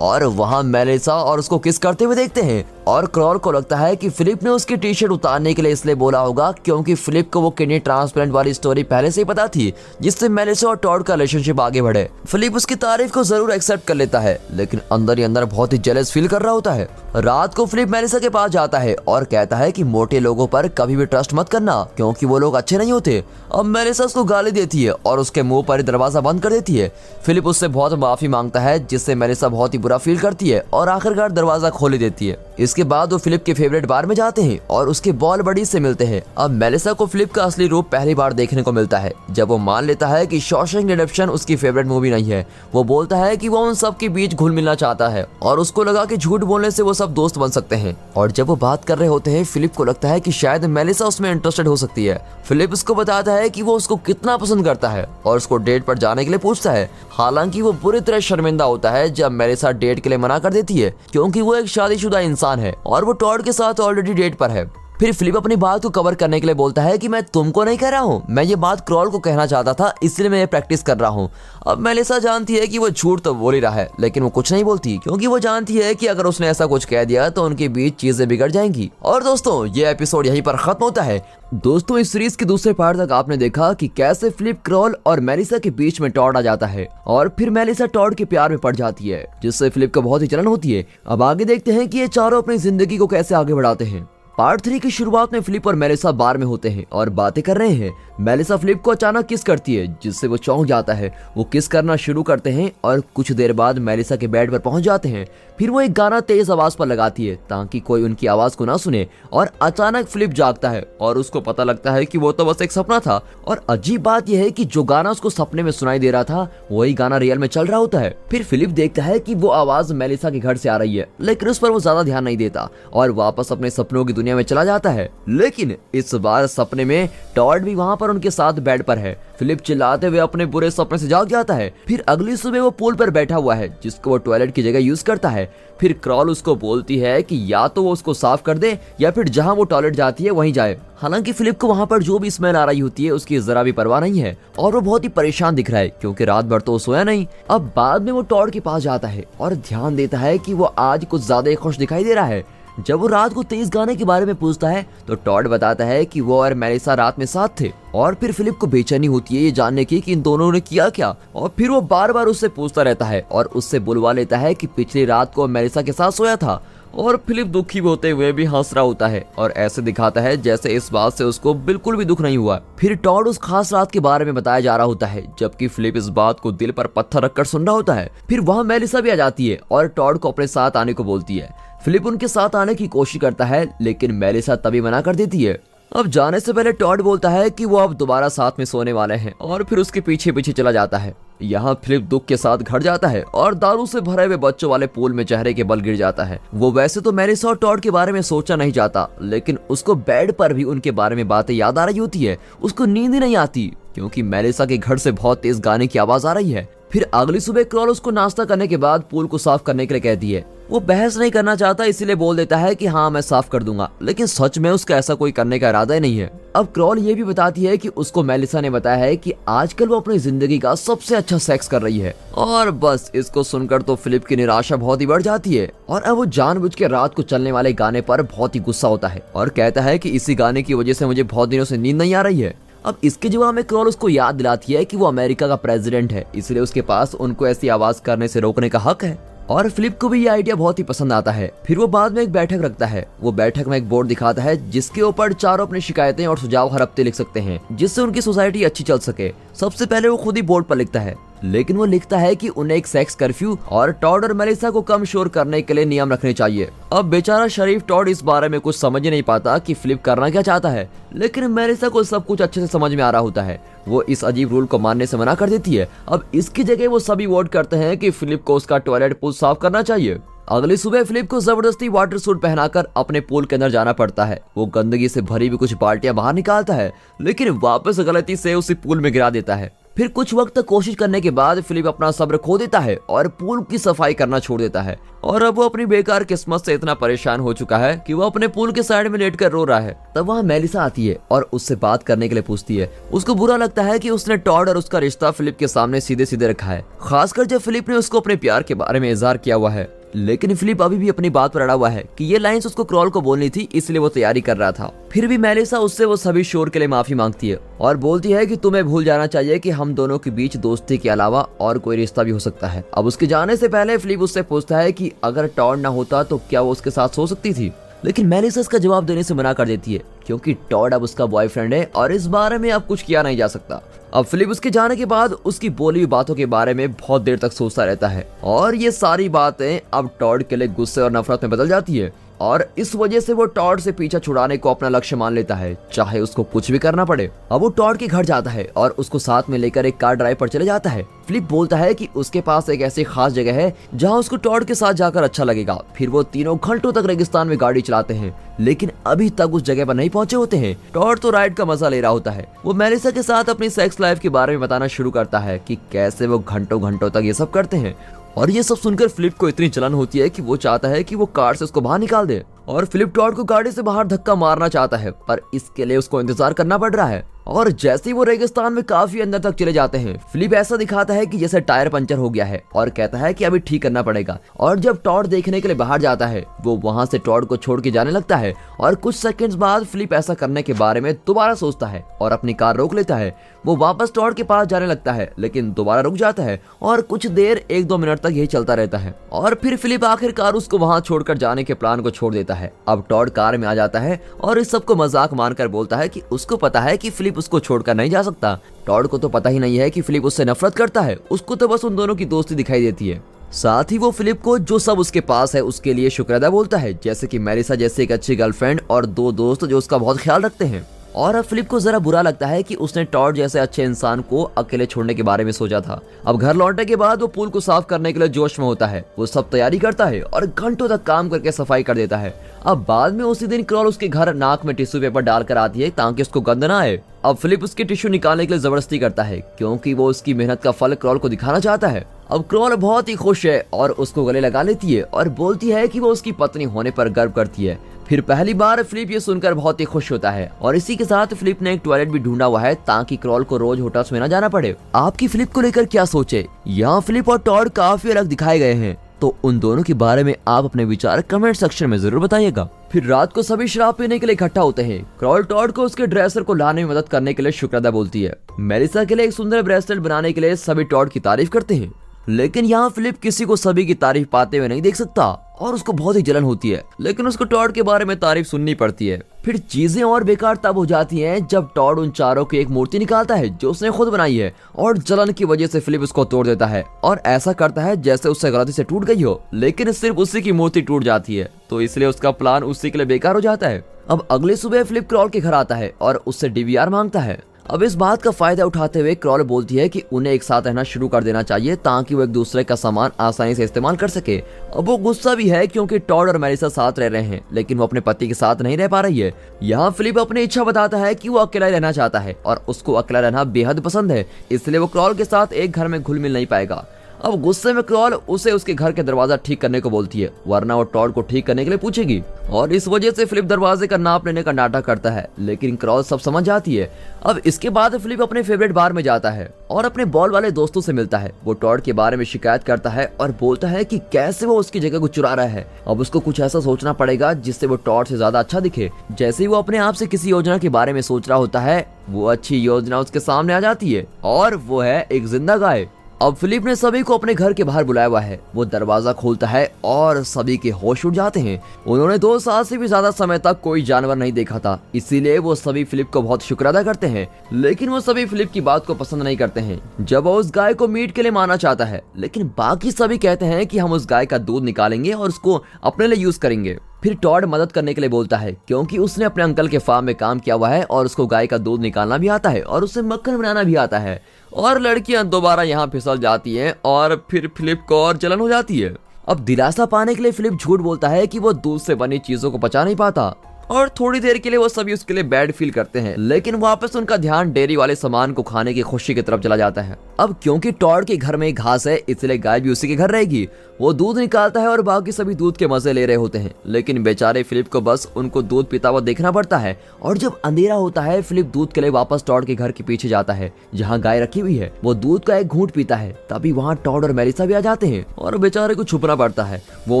Speaker 1: और वहां मेलिसा और उसको किस करते हुए देखते हैं। और क्रॉल को लगता है कि फिलिप ने उसकी टी शर्ट उतारने के लिए इसलिए बोला होगा क्योंकि फिलिप को वो किडनी ट्रांसप्लांट वाली स्टोरी पहले से ही पता थी, जिससे मेलिसा और टॉड का रिलेशनशिप आगे बढ़े। फिलिप उसकी तारीफ को जरूर एक्सेप्ट कर लेता है, लेकिन अंदर ही अंदर बहुत ही जेलस फील कर रहा होता है। रात को फिलिप मेलिसा के पास जाता है और कहता है कि मोटे लोगों पर कभी भी ट्रस्ट मत करना, क्योंकि वो लोग अच्छे नहीं होते। अब मेलिसा उसको गाली देती है और उसके मुंह पर ही दरवाजा बंद कर देती है। फिलिप उससे बहुत माफी मांगता है, जिससे मेलिसा बहुत ही बुरा फील करती है और आखिरकार दरवाजा खोल देती है। इसके बाद वो फिलिप के फेवरेट बार में जाते हैं और उसके बॉल बडी से मिलते हैं। अब मेलिसा को फिलिप का असली रूप पहली बार देखने को मिलता है, जब वो मान लेता है कि शॉशैंक रिडेम्पशन उसकी फेवरेट मूवी नहीं है। वो बोलता है कि वो उन सब के बीच घुल मिलना चाहता है और उसको लगा कि झूठ बोलने से वो सब दोस्त बन सकते हैं। और जब वो बात कर रहे होते हैं, फिलिप को लगता है कि शायद मेलिसा उसमें इंटरेस्टेड हो सकती है। फिलिप उसको बताता है कि वो उसको कितना पसंद करता है और उसको डेट पर जाने के लिए पूछता है। हालांकि वो बुरी तरह शर्मिंदा होता है जब मेलिसा डेट के लिए मना कर देती है, क्योंकि वो एक शादीशुदा इंसान है और वो टॉड के साथ ऑलरेडी डेट पर है। फिर फिलिप अपनी बात को कवर करने के लिए बोलता है कि मैं तुमको नहीं कह रहा हूँ, मैं ये बात क्रॉल को कहना चाहता था, इसलिए मैं ये प्रैक्टिस कर रहा हूँ। अब मेलिसा जानती है कि वो झूठ तो बोल ही रहा है, लेकिन वो कुछ नहीं बोलती, क्योंकि वो जानती है कि अगर उसने ऐसा कुछ कह दिया तो उनके बीच चीजें बिगड़ जाएंगी। और दोस्तों, ये एपिसोड यहीं पर खत्म होता है। दोस्तों, इस सीरीज के दूसरे पार्ट तक आपने देखा कि कैसे फिलिप, क्रॉल और मेलिसा के बीच में टॉड आ जाता है और फिर मेलिसा टॉड के प्यार में पड़ जाती है, जिससे फिलिप को बहुत ही जलन होती है। अब आगे देखते हैं कि ये चारों अपनी जिंदगी को कैसे आगे बढ़ाते हैं। पार्ट 3 की शुरुआत में फिलिप और मेलिसा बार में होते हैं और बातें कर रहे हैं। मेलिसा फिलिप को अचानक किस करती है, जिससे वो चौंक जाता है। वो किस करना शुरू करते हैं और कुछ देर बाद मेलिसा के बेड पर पहुंच जाते हैं। फिर वो एक गाना तेज आवाज पर लगाती है ताकि कोई उनकी आवाज को ना सुने, और अचानक फिलिप जागता है और उसको पता लगता है कि वो तो बस एक सपना था। और अजीब बात यह है कि जो गाना उसको सपने में सुनाई दे रहा था, वही गाना रियल में चल रहा होता है। फिर फिलिप देखता है कि वो आवाज मेलिसा के घर से आ रही है, लेकिन उस पर वो ज्यादा ध्यान नहीं देता और वापस अपने सपनों की दुनिया में चला जाता है। लेकिन इस बार सपने में टॉड भी वहाँ पर उनके साथ बेड पर है। फिलिप चिल्लाते हुए अपने बुरे सपने से जाग जाता है। फिर अगली सुबह वो पूल पर बैठा हुआ है, जिसको वो टॉयलेट की जगह यूज करता है। फिर क्रॉल उसको बोलती है कि या तो वो उसको साफ कर दे या फिर जहाँ वो टॉयलेट जाती है वहीं जाए। हालांकि फिलिप को वहाँ पर जो भी स्मेल आ रही होती है उसकी जरा भी परवाह नहीं है और वो बहुत ही परेशान दिख रहा है, क्योंकि रात भर तो सोया नहीं। अब बाद में वो टॉड के पास जाता है और ध्यान देता है कि वो आज कुछ ज्यादा खुश दिखाई दे रहा है। जब वो रात को तेज गाने के बारे में पूछता है तो टॉड बताता है कि वो और मेलिसा रात में साथ थे। और फिर फिलिप को बेचैनी होती है ये जानने की कि इन दोनों ने किया क्या, और फिर वो बार बार उससे पूछता रहता है और उससे बुलवा लेता है कि पिछली रात को मेलिसा के साथ सोया था। और फिलिप दुखी होते हुए भी हंस रहा होता है और ऐसे दिखाता है जैसे इस बात से उसको बिल्कुल भी दुख नहीं हुआ। फिर टॉड उस खास रात के बारे में बताया जा रहा होता है, जबकि फिलिप इस बात को दिल पर पत्थर रखकर सुन रहा होता है। फिर वहाँ मेलिसा भी आ जाती है और टॉड को अपने साथ आने को बोलती है। फिलिप उनके साथ आने की कोशिश करता है लेकिन मेलिसा तभी मना कर देती है। अब जाने से पहले टॉड बोलता है कि वो अब दोबारा साथ में सोने वाले हैं और फिर उसके पीछे पीछे चला जाता है। यहाँ फिलिप दुख के साथ घर जाता है और दारू से भरे हुए बच्चों वाले पूल में चेहरे के बल गिर जाता है। वो वैसे तो मेलिसा और टॉड के बारे में सोचना नहीं चाहता, लेकिन उसको बेड पर भी उनके बारे में बातें याद आ रही होती है। उसको नींद ही नहीं आती क्योंकि मेलिसा के घर से बहुत तेज गाने की आवाज आ रही है। फिर अगली सुबह क्रॉल उसको नाश्ता करने के बाद पूल को साफ करने के लिए कहती है। वो बहस नहीं करना चाहता इसीलिए बोल देता है कि हाँ मैं साफ कर दूंगा, लेकिन सच में उसका ऐसा कोई करने का इरादा ही नहीं है। अब क्रॉल ये भी बताती है कि उसको मेलिसा ने बताया है कि आजकल वो अपनी जिंदगी का सबसे अच्छा सेक्स कर रही है। और बस इसको सुनकर तो फिलिप की निराशा बहुत ही बढ़ जाती है और अब वो जानबूझ के रात को चलने वाले गाने पर बहुत ही गुस्सा होता है और कहता है कि इसी गाने की वजह से मुझे बहुत दिनों से नींद नहीं आ रही है। अब इसके जवाब में क्रॉल उसको याद दिलाती है कि वो अमेरिका का प्रेसिडेंट है, इसलिए उसके पास उनको ऐसी आवाज करने से रोकने का हक है। और फिलिप को भी ये आइडिया बहुत ही पसंद आता है। फिर वो बाद में एक बैठक रखता है। वो बैठक में एक बोर्ड दिखाता है जिसके ऊपर चारों अपनी शिकायतें और सुझाव हर हफ्ते लिख सकते हैं जिससे उनकी सोसाइटी अच्छी चल सके। सबसे पहले वो खुद ही बोर्ड पर लिखता है, लेकिन वो लिखता है कि उन्हें एक सेक्स कर्फ्यू और टॉड और मेलिसा को कम शोर करने के लिए नियम रखने चाहिए। अब बेचारा शरीफ टॉड इस बारे में कुछ समझ ही नहीं पाता कि फिलिप करना क्या चाहता है, लेकिन मेलिसा को सब कुछ अच्छे से समझ में आ रहा होता है। वो इस अजीब रूल को मानने से मना कर देती है। अब इसकी जगह वो सभी वोट करते हैं कि फिलिप को उसका टॉयलेट पूल साफ करना चाहिए। अगली सुबह फिलिप को जबरदस्ती वाटर सूट पहनाकर अपने पूल के अंदर जाना पड़ता है। वो गंदगी से भरी हुई कुछ बाल्टियां बाहर निकालता है, लेकिन वापस गलती से उसी पूल में गिरा देता है। फिर कुछ वक्त तक कोशिश करने के बाद फिलिप अपना सब्र खो देता है और पूल की सफाई करना छोड़ देता है। और अब वो अपनी बेकार किस्मत से इतना परेशान हो चुका है कि वो अपने पूल के साइड में लेटकर रो रहा है। तब वहाँ मेलिसा आती है और उससे बात करने के लिए पूछती है। उसको बुरा लगता है कि उसने टॉड और उसका रिश्ता फिलिप के सामने सीधे सीधे रखा है, खासकर जब फिलिप ने उसको अपने प्यार के बारे में इजहार किया हुआ है। लेकिन फिलिप अभी भी अपनी बात पर अड़ा हुआ है कि ये लाइंस उसको क्रॉल को बोलनी थी, इसलिए वो तैयारी कर रहा था। फिर भी मेलिसा उससे वो सभी शोर के लिए माफी मांगती है और बोलती है कि तुम्हें भूल जाना चाहिए कि हम दोनों के बीच दोस्ती के अलावा और कोई रिश्ता भी हो सकता है। अब उसके जाने से पहले फिलिप उससे पूछता है कि अगर टॉड ना होता तो क्या वो उसके साथ सो सकती थी, लेकिन मेलिसा इसका जवाब देने से मना कर देती है क्योंकि टॉड अब उसका बॉयफ्रेंड है और इस बारे में अब कुछ किया नहीं जा सकता। अब फिलिप उसके जाने के बाद उसकी बोली हुई बातों के बारे में बहुत देर तक सोचता रहता है और ये सारी बातें अब टॉड के लिए गुस्से और नफरत में बदल जाती है और इस वजह से वो टॉड से पीछा छुड़ाने को अपना लक्ष्य मान लेता है, चाहे उसको कुछ भी करना पड़े। अब वो टॉड के घर जाता है और उसको साथ में लेकर एक कार ड्राइव पर चले जाता है। फिलिप बोलता है कि उसके पास एक ऐसी खास जगह है जहां उसको टॉड के साथ जाकर अच्छा लगेगा। फिर वो तीनों घंटों तक रेगिस्तान में गाड़ी चलाते हैं, लेकिन अभी तक उस जगह पर नहीं पहुंचे होते हैं। टॉड तो राइड का मजा ले रहा होता है। वो मेलिसा के साथ अपनी सेक्स लाइफ के बारे में बताना शुरू करता है कि कैसे वो घंटों घंटों तक ये सब करते हैं। और ये सब सुनकर फिलिप को इतनी जलन होती है कि वो चाहता है कि वो कार से उसको बाहर निकाल दे और फिलिप टॉड को गाड़ी से बाहर धक्का मारना चाहता है, पर इसके लिए उसको इंतजार करना पड़ रहा है। और जैसे ही वो रेगिस्तान में काफी अंदर तक चले जाते हैं, फिलिप ऐसा दिखाता है कि जैसे टायर पंचर हो गया है और कहता है कि अभी ठीक करना पड़ेगा। और जब टॉड देखने के लिए बाहर जाता है, वो वहां से टॉड को छोड़ के जाने लगता है और कुछ सेकंड्स बाद फिलिप ऐसा करने के बारे में दोबारा सोचता है और अपनी कार रोक लेता है। वो वापस टॉड के पास जाने लगता है, लेकिन दोबारा रुक जाता है और कुछ देर 1-2 मिनट तक यही चलता रहता है और फिर फिलिप आखिरकार उसको वहां छोड़कर जाने के प्लान को छोड़ देता है। अब टॉड कार में आ जाता है और इस सब को मजाक मानकर बोलता है कि उसको पता है कि फिलिप उसको छोड़कर नहीं जा सकता। टॉड को तो पता ही नहीं है कि फिलिप उससे नफरत करता है, उसको तो बस उन दोनों की दोस्ती दिखाई देती है। साथ ही वो फिलिप को जो सब उसके पास है उसके लिए शुक्रिया बोलता है, जैसे कि मेलिसा जैसे एक अच्छी गर्लफ्रेंड और 2 दोस्त जो उसका बहुत ख्याल रखते हैं। और अब फिलिप को जरा बुरा लगता है कि उसने टॉड जैसे अच्छे इंसान को अकेले छोड़ने के बारे में सोचा था। अब घर लौटने के बाद वो पूल को साफ करने के लिए जोश में होता है। वो सब तैयारी करता है और घंटों तक काम करके सफाई कर देता है। अब बाद में उसी दिन क्रॉल उसके घर नाक में टिश्यू पेपर डालकर आती है ताकि उसको गंध ना आए। अब फिलिप उसके टिश्यू निकालने के लिए जबरदस्ती करता है क्योंकि वो उसकी मेहनत का फल क्रॉल को दिखाना चाहता है। अब क्रॉल बहुत ही खुश है और उसको गले लगा लेती है और बोलती है कि वो उसकी पत्नी होने पर गर्व करती है। फिर पहली बार फिलिप ये सुनकर बहुत ही खुश होता है और इसी के साथ फिलिप ने एक टॉयलेट भी ढूंढा हुआ है ताकि क्रॉल को रोज होटल्स में न जाना पड़े। आपकी फिलिप को लेकर क्या सोचे? यहाँ फिलिप और टॉड काफी अलग दिखाए गए हैं। तो उन दोनों के बारे में आप अपने विचार कमेंट सेक्शन में जरूर बताइएगा। फिर रात को सभी शराब पीने के लिए इकट्ठा होते हैं। क्रॉल टॉड को उसके ड्रेसर को लाने में मदद करने के लिए शुक्रिया बोलती है। मेलिसा के लिए एक सुंदर ब्रेसलेट बनाने के लिए सभी टॉड की तारीफ करते हैं, लेकिन यहाँ फिलिप किसी को सभी की तारीफ पाते हुए नहीं देख सकता और उसको बहुत ही जलन होती है, लेकिन उसको टॉड के बारे में तारीफ सुननी पड़ती है। फिर चीजें और बेकार तब हो जाती हैं जब टॉड उन चारों की एक मूर्ति निकालता है जो उसने खुद बनाई है और जलन की वजह से फिलिप उसको तोड़ देता है और ऐसा करता है जैसे उससे गलती से टूट गई हो, लेकिन सिर्फ उसी की मूर्ति टूट जाती है, तो इसलिए उसका प्लान उसी के लिए बेकार हो जाता है। अब अगली सुबह फिलिप क्रॉल के घर आता है और उससे डीवीआर मांगता है। अब इस बात का फायदा उठाते हुए क्रॉल बोलती है कि उन्हें एक साथ रहना शुरू कर देना चाहिए ताकि वो एक दूसरे का सामान आसानी से इस्तेमाल कर सके। अब वो गुस्सा भी है क्योंकि टॉड और मेलिसा साथ रह रहे हैं, लेकिन वो अपने पति के साथ नहीं रह पा रही है। यहाँ फिलिप अपनी इच्छा बताता है कि वो अकेला रहना चाहता है और उसको अकेला रहना बेहद पसंद है, इसलिए वो क्रॉल के साथ एक घर में घुल मिल नहीं पाएगा। अब गुस्से में क्रॉल उसे उसके घर के दरवाजा ठीक करने को बोलती है, वरना वो टॉड को ठीक करने के लिए पूछेगी और इस वजह से फिलिप दरवाजे का नाप लेने का नाटक करता है, लेकिन क्रॉल सब समझ जाती है। अब इसके बाद फिलिप अपने फेवरेट बार में जाता है और अपने बॉल वाले दोस्तों से मिलता है। वो टॉड के बारे में शिकायत करता है और बोलता है कि कैसे वो उसकी जगह को चुरा रहा है। अब उसको कुछ ऐसा सोचना पड़ेगा जिससे वो टॉड से ज्यादा अच्छा दिखे। जैसे ही वो अपने आप से किसी योजना के बारे में सोच रहा होता है, वो अच्छी योजना उसके सामने आ जाती है और वो है एक जिंदा गाय। अब फिलिप ने सभी को अपने घर के बाहर बुलाया हुआ है। वो दरवाजा खोलता है और सभी के होश उड़ जाते हैं। उन्होंने 2 साल से भी ज्यादा समय तक कोई जानवर नहीं देखा था, इसीलिए वो सभी फिलिप को बहुत शुक्र अदा करते हैं, लेकिन वो सभी फिलिप की बात को पसंद नहीं करते हैं जब वो उस गाय को मीट के लिए मारना चाहता है। लेकिन बाकी सभी कहते हैं कि हम उस गाय का दूध निकालेंगे और उसको अपने लिए यूज करेंगे। फिर टॉड मदद करने के लिए बोलता है क्योंकि उसने अपने अंकल के फार्म में काम किया हुआ है और उसको गाय का दूध निकालना भी आता है और उसे मक्खन बनाना भी आता है। और लड़कियां दोबारा यहाँ फिसल जाती हैं और फिर फिलिप को और जलन हो जाती है। अब दिलासा पाने के लिए फिलिप झूठ बोलता है कि वो दूध से बनी चीजों को पचा नहीं पाता और थोड़ी देर के लिए वो सभी उसके लिए बैड फील करते हैं, लेकिन वापस उनका ध्यान डेयरी वाले सामान को खाने की खुशी की तरफ चला जाता है। अब क्योंकि टॉड के घर में घास है, इसलिए गाय भी उसी के घर रहेगी। वो दूध निकालता है और बाकी सभी दूध के मजे ले रहे होते हैं, लेकिन बेचारे फिलिप को बस उनको दूध पीता हुआ देखना पड़ता है। और जब अंधेरा होता है, फिलिप दूध के लिए वापस टॉड के घर के पीछे जाता है जहाँ गाय रखी हुई है। वो दूध का एक घूंट पीता है, तभी वहाँ टॉड और मेलिसा भी आ जाते हैं और बेचारे को छुपना पड़ता है। वो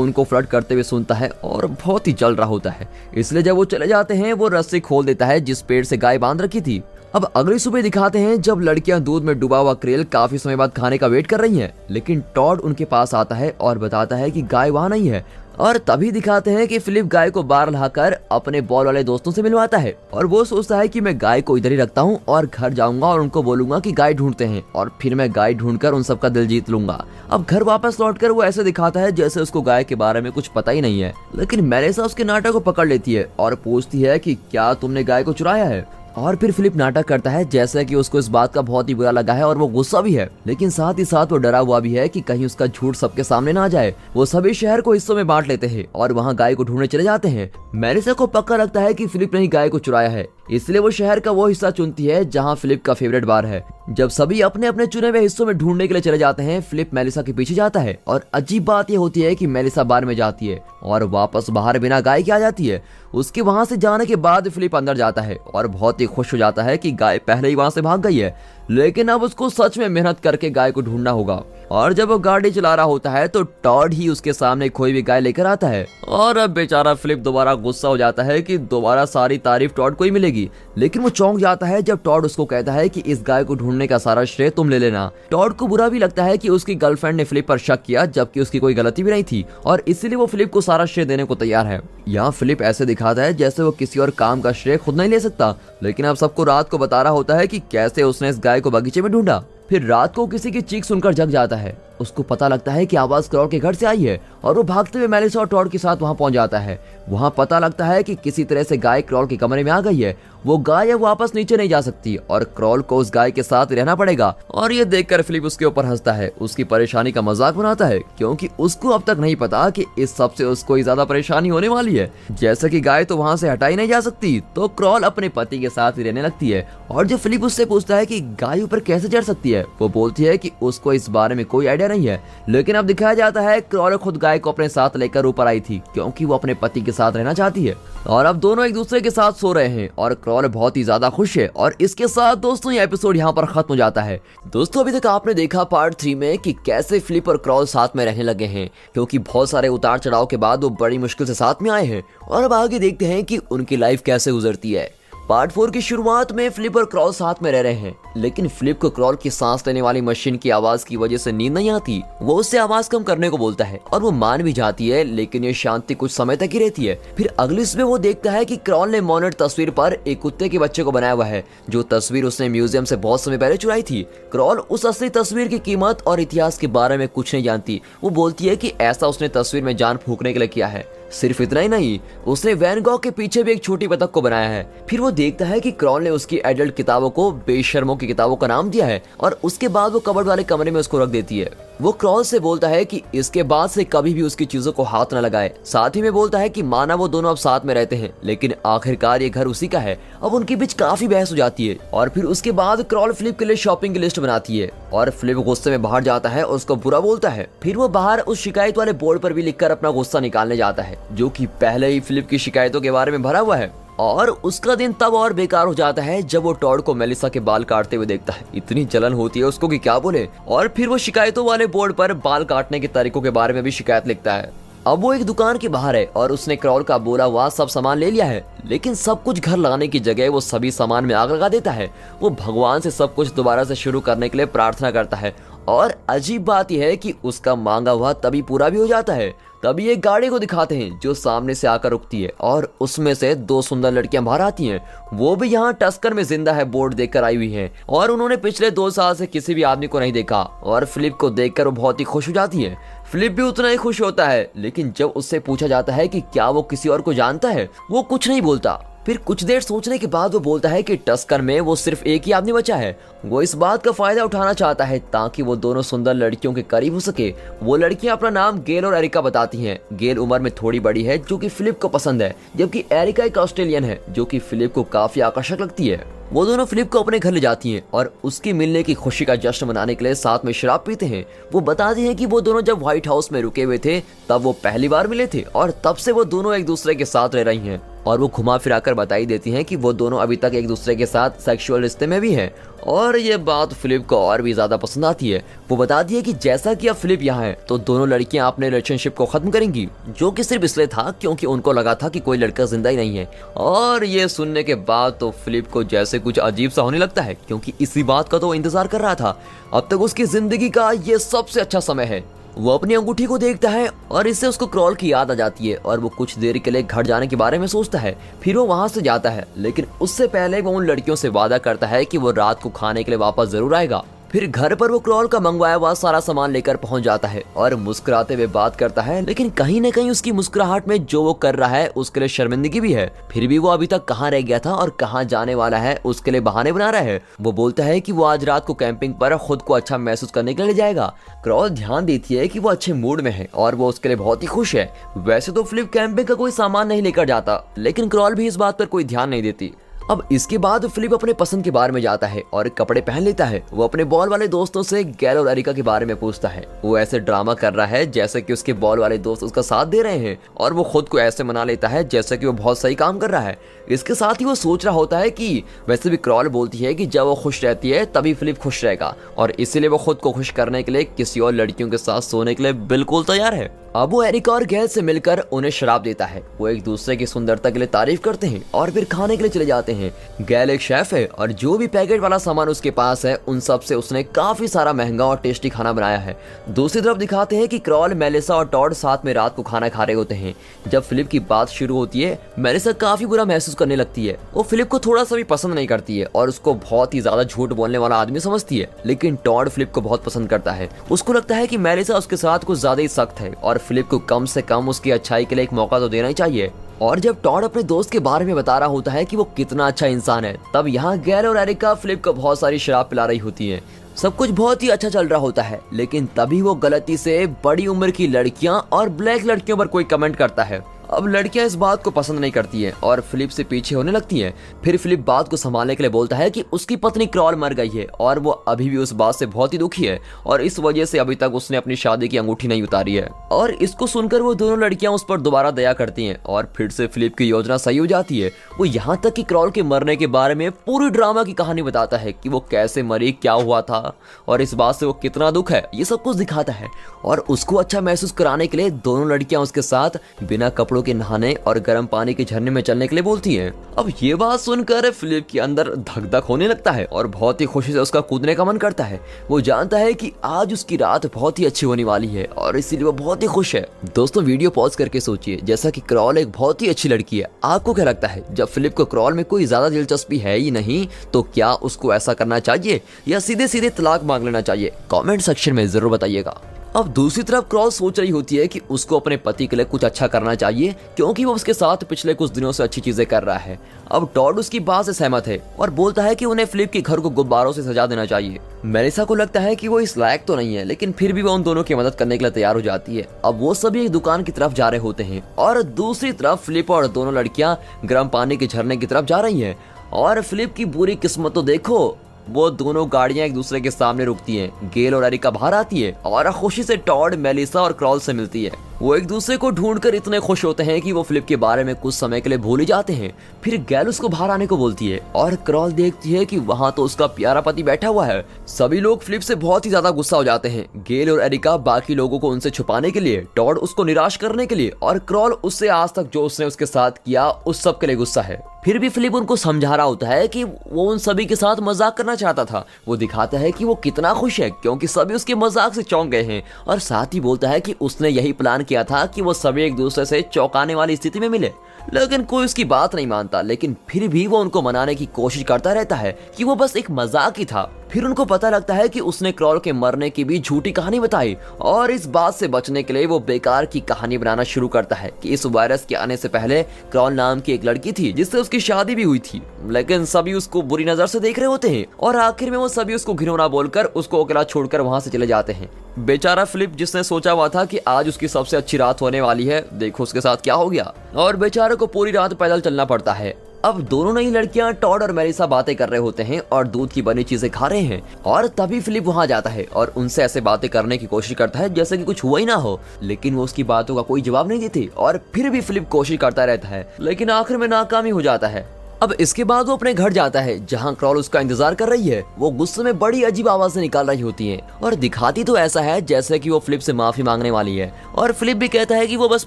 Speaker 1: उनको फ्लर्ट करते हुए सुनता है और बहुत ही जल रहा होता है, इसलिए जब वो चले जाते हैं वो रस्सी खोल देता है जिस पेड़ से गाय बांध रखी थी। अब अगली सुबह दिखाते हैं जब लड़कियां दूध में डूबा हुआ क्रेल काफी समय बाद खाने का वेट कर रही हैं, लेकिन टॉड उनके पास आता है और बताता है कि गाय वहां नहीं है। और तभी दिखाते हैं कि फिलिप गाय को बाहर लाकर अपने बॉल वाले दोस्तों से मिलवाता है और वो सोचता है कि मैं गाय को इधर ही रखता हूँ और घर जाऊंगा और उनको बोलूंगा कि गाय ढूंढते हैं और फिर मैं गाय ढूंढकर उन सबका दिल जीत लूंगा। अब घर वापस लौटकर वो ऐसे दिखाता है जैसे उसको गाय के बारे में कुछ पता ही नहीं है, लेकिन मेलिसा उसके नाटक को पकड़ लेती है और पूछती है कि क्या तुमने गाय को चुराया है। और फिर फिलिप नाटक करता है जैसे कि उसको इस बात का बहुत ही बुरा लगा है और वो गुस्सा भी है, लेकिन साथ ही साथ वो डरा हुआ भी है कि कहीं उसका झूठ सबके सामने ना आ जाए। वो सभी शहर को हिस्सों में बांट लेते हैं और वहाँ गाय को ढूंढने चले जाते हैं। मेलिसा को पक्का लगता है कि फिलिप ने ही गाय को चुराया है, इसलिए वो शहर का वो हिस्सा चुनती है जहाँ फिलिप का फेवरेट बार है। जब सभी अपने अपने चुने हुए हिस्सों में ढूंढने के लिए चले जाते हैं, फिलिप मेलिसा के पीछे जाता है और अजीब बात ये होती है कि मेलिसा बार में जाती है और वापस बाहर बिना गाय के आ जाती है। उसके वहां से जाने के बाद फिलिप अंदर जाता है और बहुत ही खुश हो जाता है कि गाय पहले ही वहां से भाग गई है, लेकिन अब उसको सच में मेहनत करके गाय को ढूंढना होगा। और जब वो गाड़ी चला रहा होता है तो टॉड ही उसके सामने खोई हुई गाय लेकर आता है और अब बेचारा फिलिप दोबारा गुस्सा हो जाता है कि दोबारा सारी तारीफ टॉड को ही मिलेगी, लेकिन वो चौंक जाता है जब टॉड उसको कहता है कि इस गाय को ढूंढने का सारा श्रेय तुम ले लेना। टॉड को बुरा भी लगता है कि उसकी गर्लफ्रेंड ने फिलिप पर शक किया जबकि उसकी कोई गलती भी नहीं थी और इसीलिए वो फिलिप को सारा श्रेय देने को तैयार है। यहाँ फिलिप ऐसे दिखाता है जैसे वो किसी और काम का श्रेय खुद नहीं ले सकता, लेकिन अब सबको रात को बता रहा होता है कि कैसे उसने इस गाय को बगीचे में ढूंढा। फिर रात को किसी की चीख सुनकर जग जाता है। उसको पता लगता है कि आवाज क्रॉल के घर से आई है और वो भागते हुए मेलिसा और टॉड के साथ वहां पहुंच जाता है। वहां पता लगता है कि किसी तरह से गाय क्रॉल के कमरे में आ गई है। वो गाय अब वापस नीचे नहीं जा सकती और क्रॉल को उस गाय के साथ रहना पड़ेगा। और ये देखकर फिलिप उसके ऊपर हंसता है, उसकी परेशानी का मजाक बनाता है, क्योंकि उसको अब तक नहीं पता कि इस सब से उसको ही ज्यादा परेशानी होने वाली है। जैसे कि गाय तो वहां से हटाई नहीं जा सकती, तो क्रॉल अपने पति के साथ ही रहने लगती है। और जब फिलिप उससे पूछता है कि गाय ऊपर कैसे चढ़ सकती है, वो बोलती है कि उसको इस बारे में कोई आइडिया नहीं है। लेकिन अब दिखाया जाता है क्रॉल खुद गाय को अपने साथ लेकर ऊपर आई थी क्योंकि वो अपने पति के साथ रहना चाहती है और अब दोनों एक दूसरे के साथ सो रहे हैं और क्रॉल बहुत ही ज्यादा खुश है। और इसके साथ दोस्तों ये एपिसोड यहाँ पर खत्म हो जाता है। दोस्तों अभी तक आपने देखा पार्ट 3 में कि कैसे फिलिप और क्रॉल साथ में रहने लगे हैं क्योंकि बहुत सारे उतार चढ़ाव के बाद वो बड़ी मुश्किल से साथ में आए हैं। और अब आगे देखते हैं कि उनकी लाइफ कैसे गुजरती है। पार्ट 4 की शुरुआत में फिलिप और क्रॉल साथ में रह रहे हैं, लेकिन फिलिप को क्रॉल की सांस लेने वाली मशीन की आवाज की वजह से नींद नहीं आती। वो उससे आवाज कम करने को बोलता है और वो मान भी जाती है, लेकिन ये शांति कुछ समय तक ही रहती है। फिर अगली सुबह वो देखता है कि क्रॉल ने मोनेट तस्वीर पर एक कुत्ते के बच्चे को बनाया हुआ है, जो तस्वीर उसने म्यूजियम से बहुत समय पहले चुराई थी। क्रॉल उस असली तस्वीर की कीमत और इतिहास के बारे में कुछ नहीं जानती। वो बोलती है कि ऐसा उसने तस्वीर में जान फूंकने के लिए किया है। सिर्फ इतना ही नहीं, उसने वैन गॉग के पीछे भी एक छोटी बतख को बनाया है। फिर वो देखता है कि क्रॉल ने उसकी एडल्ट किताबों को बेशर्मों की किताबों का नाम दिया है और उसके बाद वो कबर्ड वाले कमरे में उसको रख देती है। वो क्रॉल से बोलता है कि इसके बाद से कभी भी उसकी चीजों को हाथ न लगाए। साथ ही में बोलता है कि माना वो दोनों अब साथ में रहते हैं, लेकिन आखिरकार ये घर उसी का है। अब उनके बीच काफी बहस हो जाती है और फिर उसके बाद क्रॉल फिलिप के लिए शॉपिंग की लिस्ट बनाती है और फिलिप गुस्से में बाहर जाता है और उसको बुरा बोलता है। फिर वो बाहर उस शिकायत वाले बोर्ड पर भी लिखकर अपना गुस्सा निकालने जाता है, जो कि पहले ही फिलिप की शिकायतों के बारे में भरा हुआ है। और उसका दिन तब और बेकार हो जाता है जब वो टॉड को मेलिसा के बाल काटते हुए देखता है। इतनी जलन होती है उसको कि क्या बोले। और फिर वो शिकायतों वाले बोर्ड पर बाल काटने के तरीकों के बारे में भी शिकायत लिखता है। अब वो एक दुकान के बाहर है और उसने क्रॉल का बोला हुआ सब सामान ले लिया है, लेकिन सब कुछ घर लाने की जगह वो सभी सामान में आग लगा देता है। वो भगवान से सब कुछ दोबारा से शुरू करने के लिए प्रार्थना करता है और अजीब बात यह है कि उसका मांगा हुआ तभी पूरा भी हो जाता है। तभी एक गाड़ी को दिखाते हैं जो सामने से आकर रुकती है और उसमें से 2 सुंदर लड़कियां बाहर आती हैं। वो भी यहाँ टस्कर में जिंदा है बोर्ड देखकर आई हुई हैं और उन्होंने पिछले 2 साल से किसी भी आदमी को नहीं देखा। और फिलिप को देखकर वो बहुत ही खुश हो जाती है। फिलिप भी उतना ही खुश होता है, लेकिन जब उससे पूछा जाता है कि क्या वो किसी और को जानता है, वो कुछ नहीं बोलता। फिर कुछ देर सोचने के बाद वो बोलता है कि टस्कर में वो सिर्फ एक ही आदमी बचा है। वो इस बात का फायदा उठाना चाहता है ताकि वो दोनों सुंदर लड़कियों के करीब हो सके। वो लड़कियां अपना नाम गेल और एरिका बताती हैं। गेल उम्र में थोड़ी बड़ी है, जो कि फिलिप को पसंद है, जबकि एरिका एक ऑस्ट्रेलियन है, जो कि फिलिप को काफी आकर्षक लगती है। वो दोनों फिलिप को अपने घर ले जाती हैं और उसकी मिलने की खुशी का जश्न मनाने के लिए साथ में शराब पीते हैं। वो बताती हैं कि वो दोनों जब व्हाइट हाउस में रुके हुए थे तब वो पहली बार मिले थे और तब से वो दोनों एक दूसरे के साथ रह रही हैं। और वो घुमा फिराकर बताई देती हैं कि वो दोनों अभी तक एक दूसरे के साथ सेक्सुअल रिश्ते में भी हैं। और ये बात फिलिप को और भी ज्यादा पसंद आती है। वो बताती है कि जैसा कि अब फिलिप यहाँ है तो दोनों लड़कियां अपने रिलेशनशिप को खत्म करेंगी, जो कि सिर्फ इसलिए था क्योंकि उनको लगा था कि कोई लड़का जिंदा ही नहीं है। और ये सुनने के बाद तो फिलिप को जैसे कुछ अजीब सा होने लगता है, क्योंकि इसी बात का तो वो इंतजार कर रहा था। अब तक उसकी जिंदगी का ये सबसे अच्छा समय है। वो अपनी अंगूठी को देखता है और इससे उसको क्रॉल की याद आ जाती है और वो कुछ देर के लिए घर जाने के बारे में सोचता है। फिर वो वहां से जाता है, लेकिन उससे पहले वो उन लड़कियों से वादा करता है कि वो रात को खाने के लिए वापस जरूर आएगा। फिर घर पर वो क्रॉल का मंगवाया हुआ सारा सामान लेकर पहुंच जाता है और मुस्कुराते हुए बात करता है, लेकिन कहीं न कहीं उसकी मुस्कुराहट में जो वो कर रहा है उसके लिए शर्मिंदगी भी है। फिर भी वो अभी तक कहाँ रह गया था और कहाँ जाने वाला है उसके लिए बहाने बना रहा है। वो बोलता है कि वो आज रात को कैंपिंग पर खुद को अच्छा महसूस करने के लिए जाएगा। क्रॉल ध्यान देती है कि वो अच्छे मूड में है और वो उसके लिए बहुत ही खुश है। वैसे तो फिलिप कैंपिंग का कोई सामान नहीं लेकर जाता, लेकिन क्रॉल भी इस बात पर कोई ध्यान नहीं देती। अब इसके बाद फिलिप अपने पसंद के बारे में जाता है और कपड़े पहन लेता है। वो अपने बॉल वाले दोस्तों से गैल और एरिका के बारे में पूछता है। वो ऐसे ड्रामा कर रहा है जैसे कि उसके बॉल वाले दोस्त उसका साथ दे रहे हैं और वो खुद को ऐसे मना लेता है जैसे कि वो बहुत सही काम कर रहा है। इसके साथ ही वो सोच रहा होता है कि वैसे भी क्रॉल बोलती है कि जब वो खुश रहती है तभी फिलिप खुश रहेगा और इसीलिए वो खुद को खुश करने के लिए किसी और लड़कियों के साथ सोने के लिए बिल्कुल तैयार है। अब वो एरिका और गैल से मिलकर उन्हें शराब देता है। वो एक दूसरे की सुंदरता के लिए तारीफ करते हैं और फिर खाने के लिए चले जाते हैं। गैल एक शेफ है और जो भी पैकेट वाला सामान उसके पास है उन सब से उसने काफी सारा महंगा और टेस्टी खाना बनाया है। दूसरी तरफ दिखाते हैं कि क्रॉल, मेलिसा और टॉड साथ में रात को खाना खा रहे होते हैं। जब फिलिप की बात शुरू होती है, मेलिसा काफी बुरा महसूस करने लगती है। वो फिलिप को थोड़ा सा भी पसंद नहीं करती है और उसको बहुत ही ज्यादा झूठ बोलने वाला आदमी समझती है। लेकिन टॉड फिलिप को बहुत पसंद करता है। उसको लगता है कि मेलिसा उसके साथ कुछ ज्यादा ही सख्त है और फिलिप को कम से कम उसकी अच्छाई के लिए एक मौका तो देना ही चाहिए। और जब टॉड अपने दोस्त के बारे में बता रहा होता है कि वो कितना अच्छा इंसान है, तब यहाँ गैल और एरिका फिलिप को बहुत सारी शराब पिला रही होती है। सब कुछ बहुत ही अच्छा चल रहा होता है, लेकिन तभी वो गलती से बड़ी उम्र की लड़कियां और ब्लैक लड़कियों पर कोई कमेंट करता है। अब लड़कियां इस बात को पसंद नहीं करती हैं और फिलिप से पीछे होने लगती हैं। फिर फिलिप बात को संभालने के लिए बोलता है कि उसकी पत्नी क्रॉल मर गई है और वो अभी भी उस बात से बहुत ही दुखी है और इस वजह से अभी तक उसने अपनी शादी की अंगूठी नहीं उतारी है। और इसको सुनकर वो दोनों लड़कियां उस पर दोबारा दया करती हैं और फिर से फिलिप की योजना सही हो जाती है। वो यहाँ तक कि क्रॉल के मरने के बारे में पूरी ड्रामा की कहानी बताता है कि वो कैसे मरी, क्या हुआ था और इस बात से वो कितना दुख है, ये सब कुछ दिखाता है। और उसको अच्छा महसूस कराने के लिए दोनों लड़कियां उसके साथ बिना कपड़ों के नहाने और गर्म पानी के झरने में चलने के लिए बोलती हैं। अब ये बात सुनकर फिलिप के अंदर धक धक होने लगता है और बहुत ही खुशी से उसका कूदने का मन करता है। वो जानता है कि आज उसकी रात बहुत ही अच्छी होने वाली है और इसीलिए वो बहुत ही खुश है। दोस्तों वीडियो पॉज करके सोचिए, जैसा कि क्रॉल एक बहुत ही अच्छी लड़की है, आपको क्या लगता है जब फिलिप को क्रॉल में कोई ज्यादा दिलचस्पी है ही नहीं तो क्या उसको ऐसा करना चाहिए या सीधे सीधे तलाक मांग लेना चाहिए? कमेंट सेक्शन में जरूर बताइएगा। अब दूसरी तरफ क्रॉल सोच रही होती है कि उसको अपने पति के लिए कुछ अच्छा करना चाहिए क्योंकि वो उसके साथ पिछले कुछ दिनों से अच्छी चीजें कर रहा है। अब टॉड उसकी बात से सहमत है और बोलता है कि उन्हें फिलिप के घर को गुब्बारों से सजा देना चाहिए। मेलिसा को लगता है कि वो इस लायक तो नहीं है, लेकिन फिर भी वो उन दोनों की मदद करने के लिए तैयार हो जाती है। अब वो सभी एक दुकान की तरफ जा रहे होते हैं और दूसरी तरफ फिलिप और दोनों लड़कियां गर्म पानी के झरने की तरफ जा रही हैं। और फिलिप की बुरी किस्मत तो देखो, वो दोनों गाड़ियां एक दूसरे के सामने रुकती हैं। गेल और एरिका बाहर आती है और खुशी से टॉड, मेलिसा और क्रॉल से मिलती है। वो एक दूसरे को ढूंढकर इतने खुश होते हैं कि वो फिलिप के बारे में कुछ समय के लिए भूल ही जाते हैं। फिर गेल उसको बाहर आने को बोलती है और क्रॉल देखती है कि वहाँ तो उसका प्यारा पति बैठा हुआ है। सभी लोग फिलिप से बहुत ही ज्यादा गुस्सा हो जाते हैं। गेल और एरिका बाकी लोगों को उनसे छुपाने के लिए, टॉड उसको निराश करने के लिए और क्रॉल उससे आज तक जो उसने उसके साथ किया उस सब के लिए गुस्सा है। फिर भी फिलिप उनको समझा रहा होता है कि वो उन सभी के साथ मजाक करना चाहता था। वो दिखाता है कि वो कितना खुश है क्योंकि सभी उसके मजाक से चौंक गए हैं और साथ ही बोलता है कि उसने यही प्लान किया था कि वो सभी एक दूसरे से चौंकाने वाली स्थिति में मिले। लेकिन कोई उसकी बात नहीं मानता, लेकिन फिर भी वो उनको मनाने की कोशिश करता रहता है कि वो बस एक मजाक ही था। फिर उनको पता लगता है कि उसने क्रॉल के मरने की भी झूठी कहानी बताई और इस बात से बचने के लिए वो बेकार की कहानी बनाना शुरू करता है कि इस वायरस के आने से पहले क्रॉल नाम की एक लड़की थी जिससे उसकी शादी भी हुई थी। लेकिन सभी उसको बुरी नजर से देख रहे होते हैं और आखिर में वो सभी उसको घिनौना बोलकर उसको अकेला छोड़कर वहां से चले जाते हैं। बेचारा फिलिप, जिसने सोचा हुआ था कि आज उसकी सबसे अच्छी रात होने वाली है, देखो उसके साथ क्या हो गया और बेचारे को पूरी रात पैदल चलना पड़ता है। अब दोनों नई लड़कियां टॉड और मेलिसा बातें कर रहे होते हैं और दूध की बनी चीजें खा रहे हैं और तभी फिलिप वहां जाता है और उनसे ऐसे बातें करने की कोशिश करता है जैसे कि कुछ हुआ ही ना हो, लेकिन वो उसकी बातों का कोई जवाब नहीं देती और फिर भी फिलिप कोशिश करता रहता है, लेकिन आखिर में नाकामी हो जाता है। अब इसके बाद वो अपने घर जाता है जहाँ क्रॉल उसका इंतजार कर रही है। वो गुस्से में बड़ी अजीब आवाजें निकाल रही होती हैं और दिखाती तो ऐसा है जैसे कि वो फिलिप से माफी मांगने वाली है और फिलिप भी कहता है कि वो बस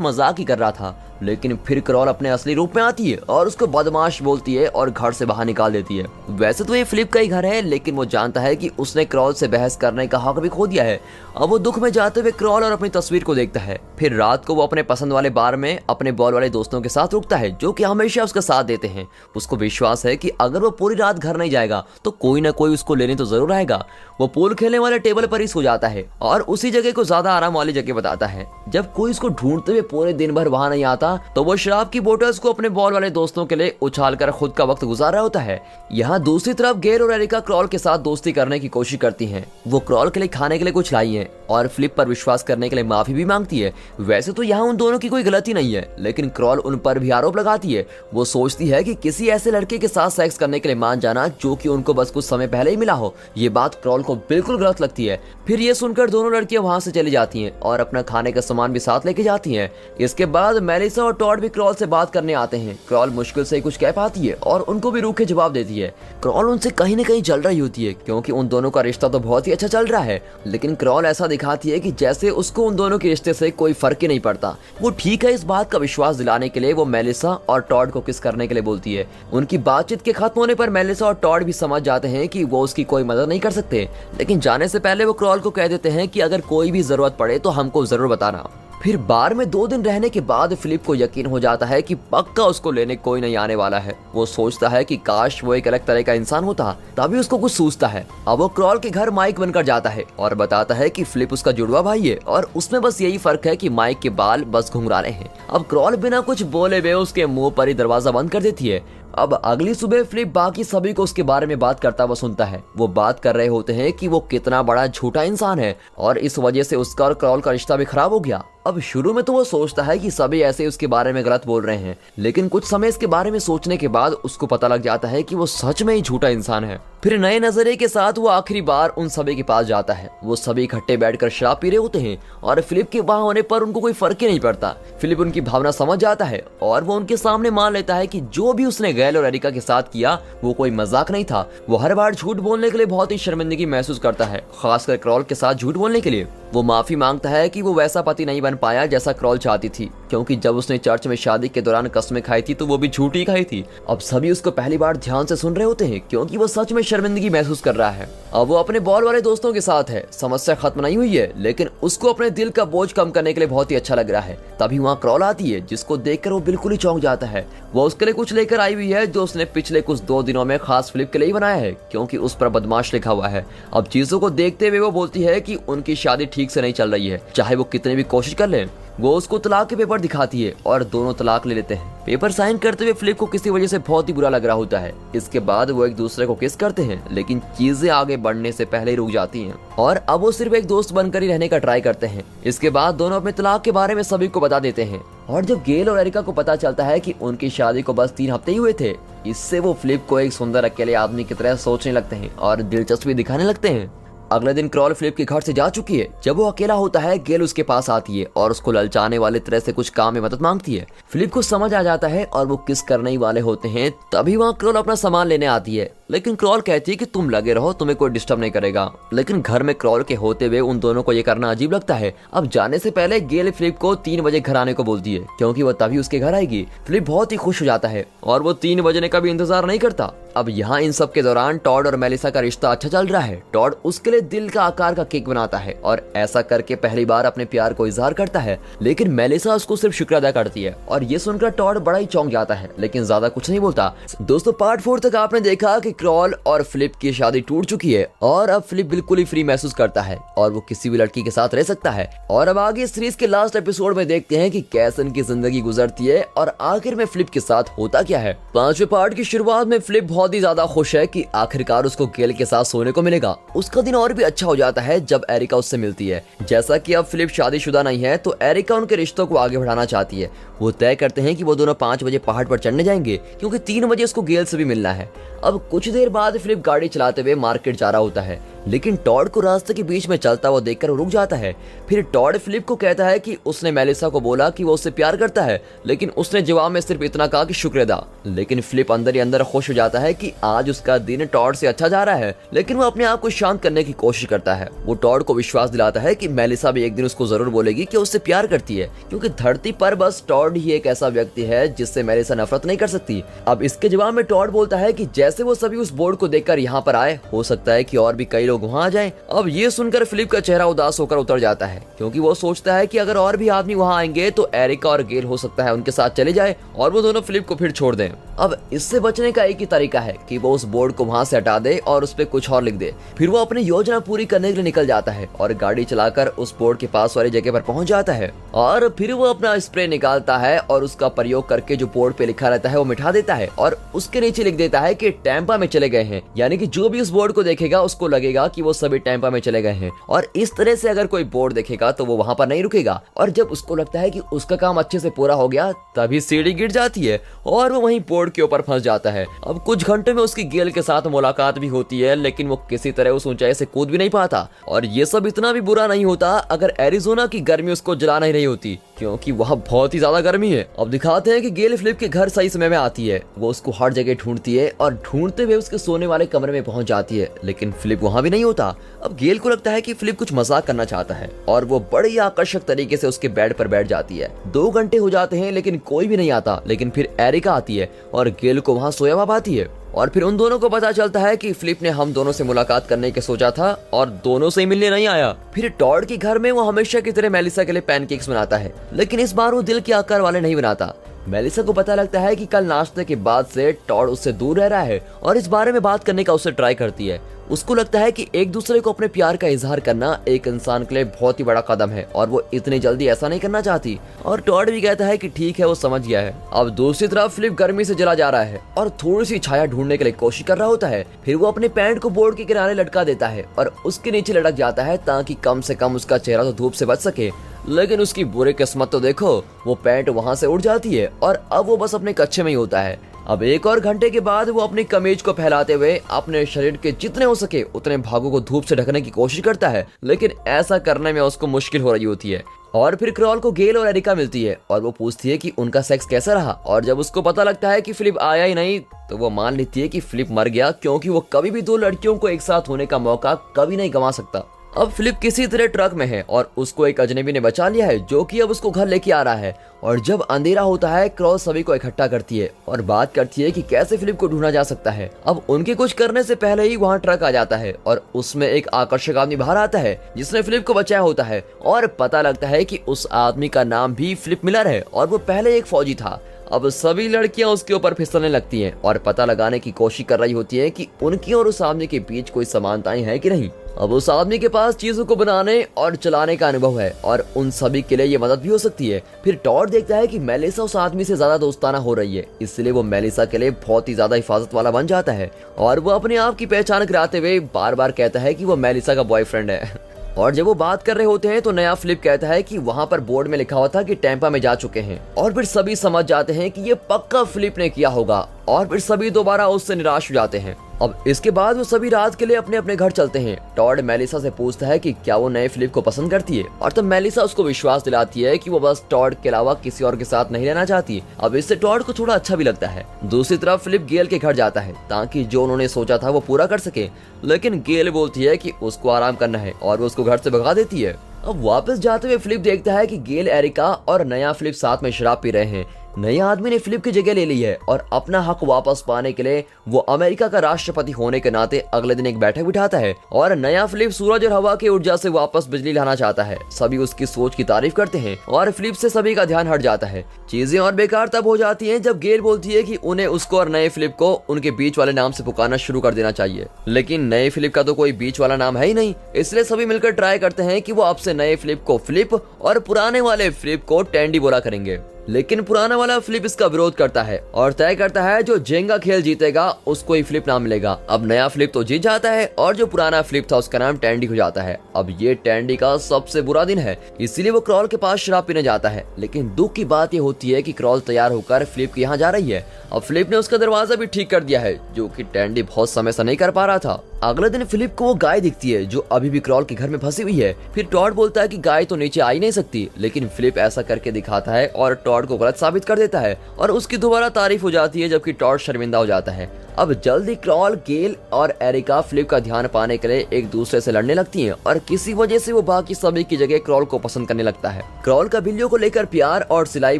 Speaker 1: मजाक ही कर रहा था। लेकिन फिर क्रॉल अपने असली रूप में आती है और उसको बदमाश बोलती है और घर से बाहर निकाल देती है। वैसे तो ये फिलिप का ही घर है, लेकिन वो जानता है कि उसने क्रॉल से बहस करने का हक भी खो दिया है। अब वो दुख में जाते हुए क्रॉल और अपनी तस्वीर को देखता है। फिर रात को वो अपने पसंद वाले बार में अपने बॉल वाले दोस्तों के साथ रुकता है जो कि हमेशा उसका साथ देते हैं। उसको विश्वास है कि अगर वो पूरी रात घर नहीं जाएगा तो कोई ना कोई उसको लेने तो जरूर आएगा। वो पूल खेलने वाले टेबल पर ही सो जाता है और उसी जगह को ज्यादा आराम वाली जगह बताता है। जब कोई उसको ढूंढते हुए पूरे दिन भर वहां नहीं आता तो वो शराब की बोतल्स को अपने बॉल वाले दोस्तों के लिए उछालकर खुद का वक्त गुजार रहा होता है। यहाँ दूसरी तरफ गेल और एरिका क्रॉल के साथ दोस्ती करने की कोशिश करती हैं। वो क्रॉल के लिए खाने के लिए कुछ लाई हैं और फिलिप पर विश्वास करने के लिए माफी भी मांगती है। वैसे तो यहाँ उन दोनों की कोई गलती नहीं है, लेकिन क्रॉल उन पर भी आरोप लगाती है। वो सोचती है कि किसी ऐसे लड़के के साथ सेक्स करने के लिए मान जाना जो कि उनको बस कुछ समय पहले ही मिला हो, ये बात क्रॉल को बिल्कुल गलत लगती है। फिर ये सुनकर दोनों लड़कियां वहां से चली जाती हैं और अपना खाने का सामान भी साथ लेके जाती हैं। इसके बाद मेलिसा और टॉड भी क्रॉल से बात करने आते हैं। क्रॉल मुश्किल से कुछ कह पाती है और उनको भी रूखे जवाब देती है। क्रॉल उनसे कहीं न कहीं जल रही होती है क्योंकि उन दोनों का रिश्ता तो बहुत ही अच्छा चल रहा है, लेकिन क्रॉल ऐसा दिखाती है कि जैसे उसको उन दोनों के रिश्ते से कोई फर्क ही नहीं पड़ता। वो ठीक है, इस बात का विश्वास दिलाने के लिए वो मेलिसा और टॉड को किस करने के लिए बोलती है। उनकी बातचीत के खत्म होने पर मेलिसा और टॉड भी समझ जाते हैं कि वो उसकी कोई मदद नहीं कर सकते, लेकिन जाने से पहले वो क्रॉल को कह देते हैं कि अगर कोई भी जरूरत पड़े तो हमको जरूर बताना। फिर बार में 2 दिन रहने के बाद फिलिप को यकीन हो जाता है कि पक्का उसको लेने कोई नहीं आने वाला है। वो सोचता है कि काश वो एक अलग तरह का इंसान होता, तभी उसको कुछ सूझता है। अब वो क्रॉल के घर माइक बनकर जाता है और बताता है कि फिलिप उसका जुड़वा भाई है और उसमें बस यही फर्क है कि माइक के बाल बस घुंघराले हैं। अब क्रॉल बिना कुछ बोले हुए उसके मुंह पर ही दरवाजा बंद कर देती है। अब अगली सुबह फिलिप बाकी सभी को उसके बारे में बात करता हुआ सुनता है। वो बात कर रहे होते हैं कि वो कितना बड़ा झूठा इंसान है और इस वजह से उसका और क्रॉल का रिश्ता भी खराब हो गया। अब शुरू में तो वो सोचता है कि सभी ऐसे उसके बारे में गलत बोल रहे हैं, लेकिन कुछ समय इसके बारे में सोचने के बाद उसको पता लग जाता है कि वो सच में ही झूठा इंसान है। फिर नए नजरिए के साथ वो आखिरी बार उन सभी के पास जाता है। वो सभी इकट्ठे बैठकर शराब पी रहे होते हैं और फिलिप के वहां होने पर उनको कोई फर्क ही नहीं पड़ता। फिलिप उनकी भावना समझ जाता है और वो उनके सामने मान लेता है कि जो भी उसने गैल और एरिका के साथ किया वो कोई मजाक नहीं था। वो हर बार झूठ बोलने के लिए बहुत ही शर्मिंदगी महसूस करता है, खासकर क्रॉल के साथ झूठ बोलने के लिए। वो माफी मांगता है कि वो वैसा पति नहीं बन पाया जैसा क्रॉल चाहती थी, क्योंकि जब उसने चर्च में शादी के दौरान कसमें खाई थी तो वो भी झूठी खाई थी। अब सभी उसको पहली बार ध्यान से सुन रहे होते हैं क्योंकि वो सच में शर्मिंदगी महसूस कर रहा है। अब वो अपने बॉल वाले दोस्तों के साथ है। समस्या खत्म नहीं हुई है, लेकिन उसको अपने दिल का बोझ कम करने के लिए बहुत ही अच्छा लग रहा है। तभी वहाँ क्रॉल आती है, जिसको देखकर वो बिल्कुल ही चौंक जाता है। वो उसके लिए कुछ लेकर आई हुई है जो उसने पिछले कुछ 2 दिनों में खास फिलिप के लिए ही बनाया है, क्योंकि उस पर बदमाश लिखा हुआ है। अब चीजों को देखते हुए वो बोलती है कि उनकी शादी ठीक से नहीं चल रही है, चाहे वो कितनी भी कोशिश कर ले। वो उसको तलाक के पेपर दिखाती है और दोनों तलाक ले लेते हैं। पेपर साइन करते हुए फिलिप को किसी वजह से बहुत ही बुरा लग रहा होता है। इसके बाद वो एक दूसरे को किस करते हैं, लेकिन चीजें आगे बढ़ने से पहले ही रुक जाती हैं और अब वो सिर्फ एक दोस्त बनकर ही रहने का ट्राई करते हैं। इसके बाद दोनों अपने तलाक के बारे में सभी को बता देते हैं और जब गेल और एरिका को पता चलता है कि उनकी शादी को बस 3 हफ्ते ही हुए थे, इससे वो फिलिप को एक सुंदर अकेले आदमी की तरह सोचने लगते हैं और दिलचस्पी दिखाने लगते हैं। अगले दिन क्रॉल फिलिप के घर से जा चुकी है। जब वो अकेला होता है, गेल उसके पास आती है और उसको ललचाने वाले तरह से कुछ काम में मदद मांगती है। फिलिप को समझ आ जाता है और वो किस करने ही वाले होते हैं। तभी वहाँ क्रॉल अपना सामान लेने आती है, लेकिन क्रॉल कहती है कि तुम लगे रहो, तुम्हें कोई डिस्टर्ब नहीं करेगा। लेकिन घर में क्रॉल के होते हुए उन दोनों को ये करना अजीब लगता है। अब जाने से पहले गेल फिलिप को 3 बजे घर आने को बोलती है, क्योंकि वो तभी उसके घर आएगी। फिलिप बहुत ही खुश हो जाता है और वो 3 बजने का भी इंतजार नहीं करता। अब यहाँ इन सब के दौरान टॉड और मेलिसा का रिश्ता अच्छा चल रहा है। टॉड उसके लिए दिल का आकार का केक बनाता है और ऐसा करके पहली बार अपने प्यार को इजहार करता है, लेकिन मेलिसा उसको सिर्फ शुक्र अदा करती है और ये सुनकर टॉड बड़ा ही चौंक जाता है, लेकिन ज्यादा कुछ नहीं बोलता। दोस्तों, पार्ट 4 तक आपने देखा कि क्रॉल और फिलिप की शादी टूट चुकी है और अब फिलिप बिल्कुल ही फ्री महसूस करता है और वो किसी भी लड़की के साथ रह सकता है। और अब आगे सीरीज के लास्ट एपिसोड में देखते हैं कि कैसे उनकी जिंदगी गुजरती है और आखिर में फिलिप के साथ होता क्या है। 5वें पार्ट की शुरुआत में फिलिप बहुत ही ज्यादा खुश है कि आखिरकार उसको गेल के साथ सोने को मिलेगा। उसका दिन और भी अच्छा हो जाता है जब एरिका उससे मिलती है। जैसा कि अब फिलिप शादीशुदा नहीं है तो एरिका उनके रिश्तों को आगे बढ़ाना चाहती है। वो तय करते हैं कि वो दोनों 5 बजे पहाड़ पर चढ़ने जाएंगे, क्योंकि 3 बजे उसको गेल से भी मिलना है। अब कुछ देर बाद फिलिप गाड़ी चलाते हुए मार्केट जा रहा होता है, लेकिन टॉड को रास्ते के बीच में चलता हुआ देखकर रुक जाता है। फिर टॉड फिलिप को कहता है कि उसने मेलिसा को बोला कि वो उससे प्यार करता है, लेकिन उसने जवाब में सिर्फ इतना कहा कि शुक्र अदा। लेकिन फिलिप अंदर ही अंदर खुश हो जाता है कि आज उसका दिन टॉड से अच्छा जा रहा है, लेकिन वो अपने आप को शांत करने की कोशिश करता है। वो टॉड को विश्वास दिलाता है कि मेलिसा भी एक दिन उसको जरूर बोलेगी कि उससे प्यार करती है, क्योंकि धरती पर बस टॉड ही एक ऐसा व्यक्ति है जिससे मेलिसा नफरत नहीं कर सकती। अब इसके जवाब में टॉड बोलता है कि जैसे वो सभी उस बोर्ड को देखकर यहाँ पर आए, हो सकता है कि और भी कई लोग वहाँ आ जाएं। अब ये सुनकर फिलिप का चेहरा उदास होकर उतर जाता है, क्योंकि वो सोचता है कि अगर और भी आदमी वहाँ आएंगे तो एरिका और गेल हो सकता है उनके साथ चले जाए और वो दोनों फिलिप को फिर छोड़ दें। अब इससे बचने का एक ही तरीका है कि वो उस बोर्ड को वहाँ से हटा दे और उस पर कुछ और लिख दे। फिर वो अपनी योजना पूरी करने के लिए निकल जाता है और गाड़ी चलाकर उस बोर्ड के पास वाली जगह पर पहुंच जाता है और फिर वो अपना स्प्रे निकालता है और उसका प्रयोग करके जो बोर्ड पे लिखा रहता है वो मिटा देता है और उसके नीचे लिख देता है कि टैंपा में चले गए हैं। यानी कि जो भी उस बोर्ड को देखेगा उसको लगेगा कि वो सभी टैंपा में चले गए हैं, और इस तरह से अगर कोई बोर्ड देखेगा तो वो वहां पर नहीं रुकेगा। और जब उसको लगता है कि उसका काम अच्छे से पूरा हो गया, तभी सीढ़ी गिर जाती है और वो वहीं बोर्ड के ऊपर फंस जाता है। अब कुछ घंटे में उसकी गेल के साथ मुलाकात भी होती है, लेकिन वो किसी तरह उस ऊंचाई से कूद भी नहीं पाता। और ये सब इतना भी बुरा नहीं होता अगर एरिजोना की गर्मी उसको जला नहीं रही होती, क्योंकि वहाँ बहुत ही ज्यादा गर्मी है। अब दिखाते हैं कि गेल फिलिप के घर सही समय में आती है। वो उसको हर जगह ढूंढती है और ढूंढते हुए उसके सोने वाले कमरे में पहुंच जाती है, लेकिन फिलिप वहाँ भी नहीं होता। अब गेल को लगता है कि फिलिप कुछ मजाक करना चाहता है और वो बड़े ही आकर्षक तरीके से उसके बेड पर बैठ जाती है। 2 घंटे हो जाते हैं लेकिन कोई भी नहीं आता, लेकिन फिर एरिका आती है और गेल को वहाँ सोया हुआ पाती है। और फिर उन दोनों को पता चलता है कि फिलिप ने हम दोनों से मुलाकात करने के सोचा था और दोनों से ही मिलने नहीं आया। फिर टॉड के घर में वो हमेशा की तरह मेलिसा के लिए पैनकेक्स बनाता है, लेकिन इस बार वो दिल के आकार वाले नहीं बनाता। मेलिसा को पता लगता है कि कल नाश्ते के बाद से टॉड उससे दूर रह रहा है और इस बारे में बात करने का उससे ट्राई करती है। उसको लगता है कि एक दूसरे को अपने प्यार का इजहार करना एक इंसान के लिए बहुत ही बड़ा कदम है और वो इतनी जल्दी ऐसा नहीं करना चाहती। और टॉड भी कहता है कि ठीक है, वो समझ गया है। अब दूसरी तरफ फिलिप गर्मी से जला जा रहा है और थोड़ी सी छाया ढूंढने के लिए कोशिश कर रहा होता है। फिर वो अपने पैंट को बोर्ड के किनारे लटका देता है और उसके नीचे लटक जाता है ताकि कम से कम उसका चेहरा तो धूप से बच सके। लेकिन उसकी बुरी किस्मत तो देखो, वो पैंट वहां से उड़ जाती है और अब वो बस अपने कच्छे में ही होता है। अब एक और घंटे के बाद वो अपनी कमीज को फैलाते हुए अपने शरीर के जितने हो सके उतने भागों को धूप से ढकने की कोशिश करता है, लेकिन ऐसा करने में उसको मुश्किल हो रही होती है। और फिर क्रॉल को गेल और एरिका मिलती है और वो पूछती है कि उनका सेक्स कैसा रहा। और जब उसको पता लगता है कि फिलिप आया ही नहीं तो वो मान लेती है कि फिलिप मर गया, क्योंकि वो कभी भी दो लड़कियों को एक साथ होने का मौका कभी नहीं गंवा सकता। अब फिलिप किसी तरह ट्रक में है और उसको एक अजनबी ने बचा लिया है जो कि अब उसको घर लेके आ रहा है। और जब अंधेरा होता है, क्रॉल सभी को इकट्ठा करती है और बात करती है कि कैसे फिलिप को ढूंढा जा सकता है। अब उनके कुछ करने से पहले ही वहाँ ट्रक आ जाता है और उसमें एक आकर्षक आदमी बाहर आता है जिसने फिलिप को बचाया होता है। और पता लगता है कि उस आदमी का नाम भी फिलिप मिलर है और वो पहले एक फौजी था। अब सभी लड़कियां उसके ऊपर फिसलने लगती हैं और पता लगाने की कोशिश कर रही होती है कि उनकी और उस आदमी के बीच कोई समानताएं हैं कि नहीं। अब उस आदमी के पास चीजों को बनाने और चलाने का अनुभव है और उन सभी के लिए ये मदद भी हो सकती है। फिर टॉड देखता है कि मेलिसा उस आदमी से ज्यादा दोस्ताना हो रही है, इसलिए वो मेलिसा के लिए बहुत ही ज्यादा हिफाजत वाला बन जाता है और वो अपने आप की पहचान कराते हुए बार बार कहता है कि वो मेलिसा का बॉयफ्रेंड है। और जब वो बात कर रहे होते हैं तो नया फिलिप कहता है कि वहाँ पर बोर्ड में लिखा हुआ था कि टैंपा में जा चुके हैं। और फिर सभी समझ जाते हैं कि ये पक्का फिलिप ने किया होगा और फिर सभी दोबारा उससे निराश हो जाते हैं। अब इसके बाद वो सभी रात के लिए अपने अपने घर चलते हैं। टॉड मेलिसा से पूछता है कि क्या वो नए फिलिप को पसंद करती है और तब मेलिसा उसको विश्वास दिलाती है कि वो बस टॉड के अलावा किसी और के साथ नहीं रहना चाहती। अब इससे टॉड को थोड़ा अच्छा भी लगता है। दूसरी तरफ फिलिप गेल के घर जाता है ताकि जो उन्होंने सोचा था वो पूरा कर सके, लेकिन गेल बोलती है कि उसको आराम करना है और वो उसको घर से भगा देती है। अब वापस जाते हुए फिलिप देखता है कि गेल, एरिका और नया फिलिप साथ में शराब पी रहे हैं। नए आदमी ने फिलिप की जगह ले ली है और अपना हक वापस पाने के लिए वो अमेरिका का राष्ट्रपति होने के नाते अगले दिन एक बैठक बिठाता है। और नया फिलिप सूरज और हवा की ऊर्जा से वापस बिजली लाना चाहता है। सभी उसकी सोच की तारीफ करते हैं और फिलिप से सभी का ध्यान हट जाता है। चीजें और बेकार तब हो जाती हैं जब गेल बोलती है कि उन्हें उसको और नए फिलिप को उनके बीच वाले नाम से पुकारना शुरू कर देना चाहिए, लेकिन नए फिलिप का तो कोई बीच वाला नाम है ही नहीं। इसलिए सभी मिलकर ट्राई करते हैं कि वो अब से नए फिलिप को फिलिप और पुराने वाले फिलिप को टैंडी बोला करेंगे। लेकिन पुराना वाला फिलिप इसका विरोध करता है और तय करता है जो जेंगा खेल जीतेगा उसको ही फिलिप नाम मिलेगा। अब नया फिलिप तो जीत जाता है और जो पुराना फिलिप था उसका नाम टैंडी हो जाता है। अब ये टैंडी का सबसे बुरा दिन है, इसीलिए वो क्रॉल के पास शराब पीने जाता है। लेकिन दुख की बात ये होती है कि क्रॉल तैयार होकर फिलिप के यहाँ जा रही है। अब फिलिप ने उसका दरवाजा भी ठीक कर दिया है, जो कि टैंडी बहुत समय से नहीं कर पा रहा था। अगले दिन फिलिप को वो गाय दिखती है जो अभी भी क्रॉल के घर में फंसी हुई है। फिर टॉड बोलता है कि गाय तो नीचे आ ही नहीं सकती, लेकिन फिलिप ऐसा करके दिखाता है और टॉड को गलत साबित कर देता है और उसकी दोबारा तारीफ हो जाती है, जबकि टॉड शर्मिंदा हो जाता है। अब जल्दी क्रॉल, गेल और एरिका फिलिप का ध्यान पाने के लिए एक दूसरे से लड़ने लगती हैं और किसी वजह से वो बाकी सभी की जगह क्रॉल को पसंद करने लगता है। क्रॉल का बिल्लियों को लेकर प्यार और सिलाई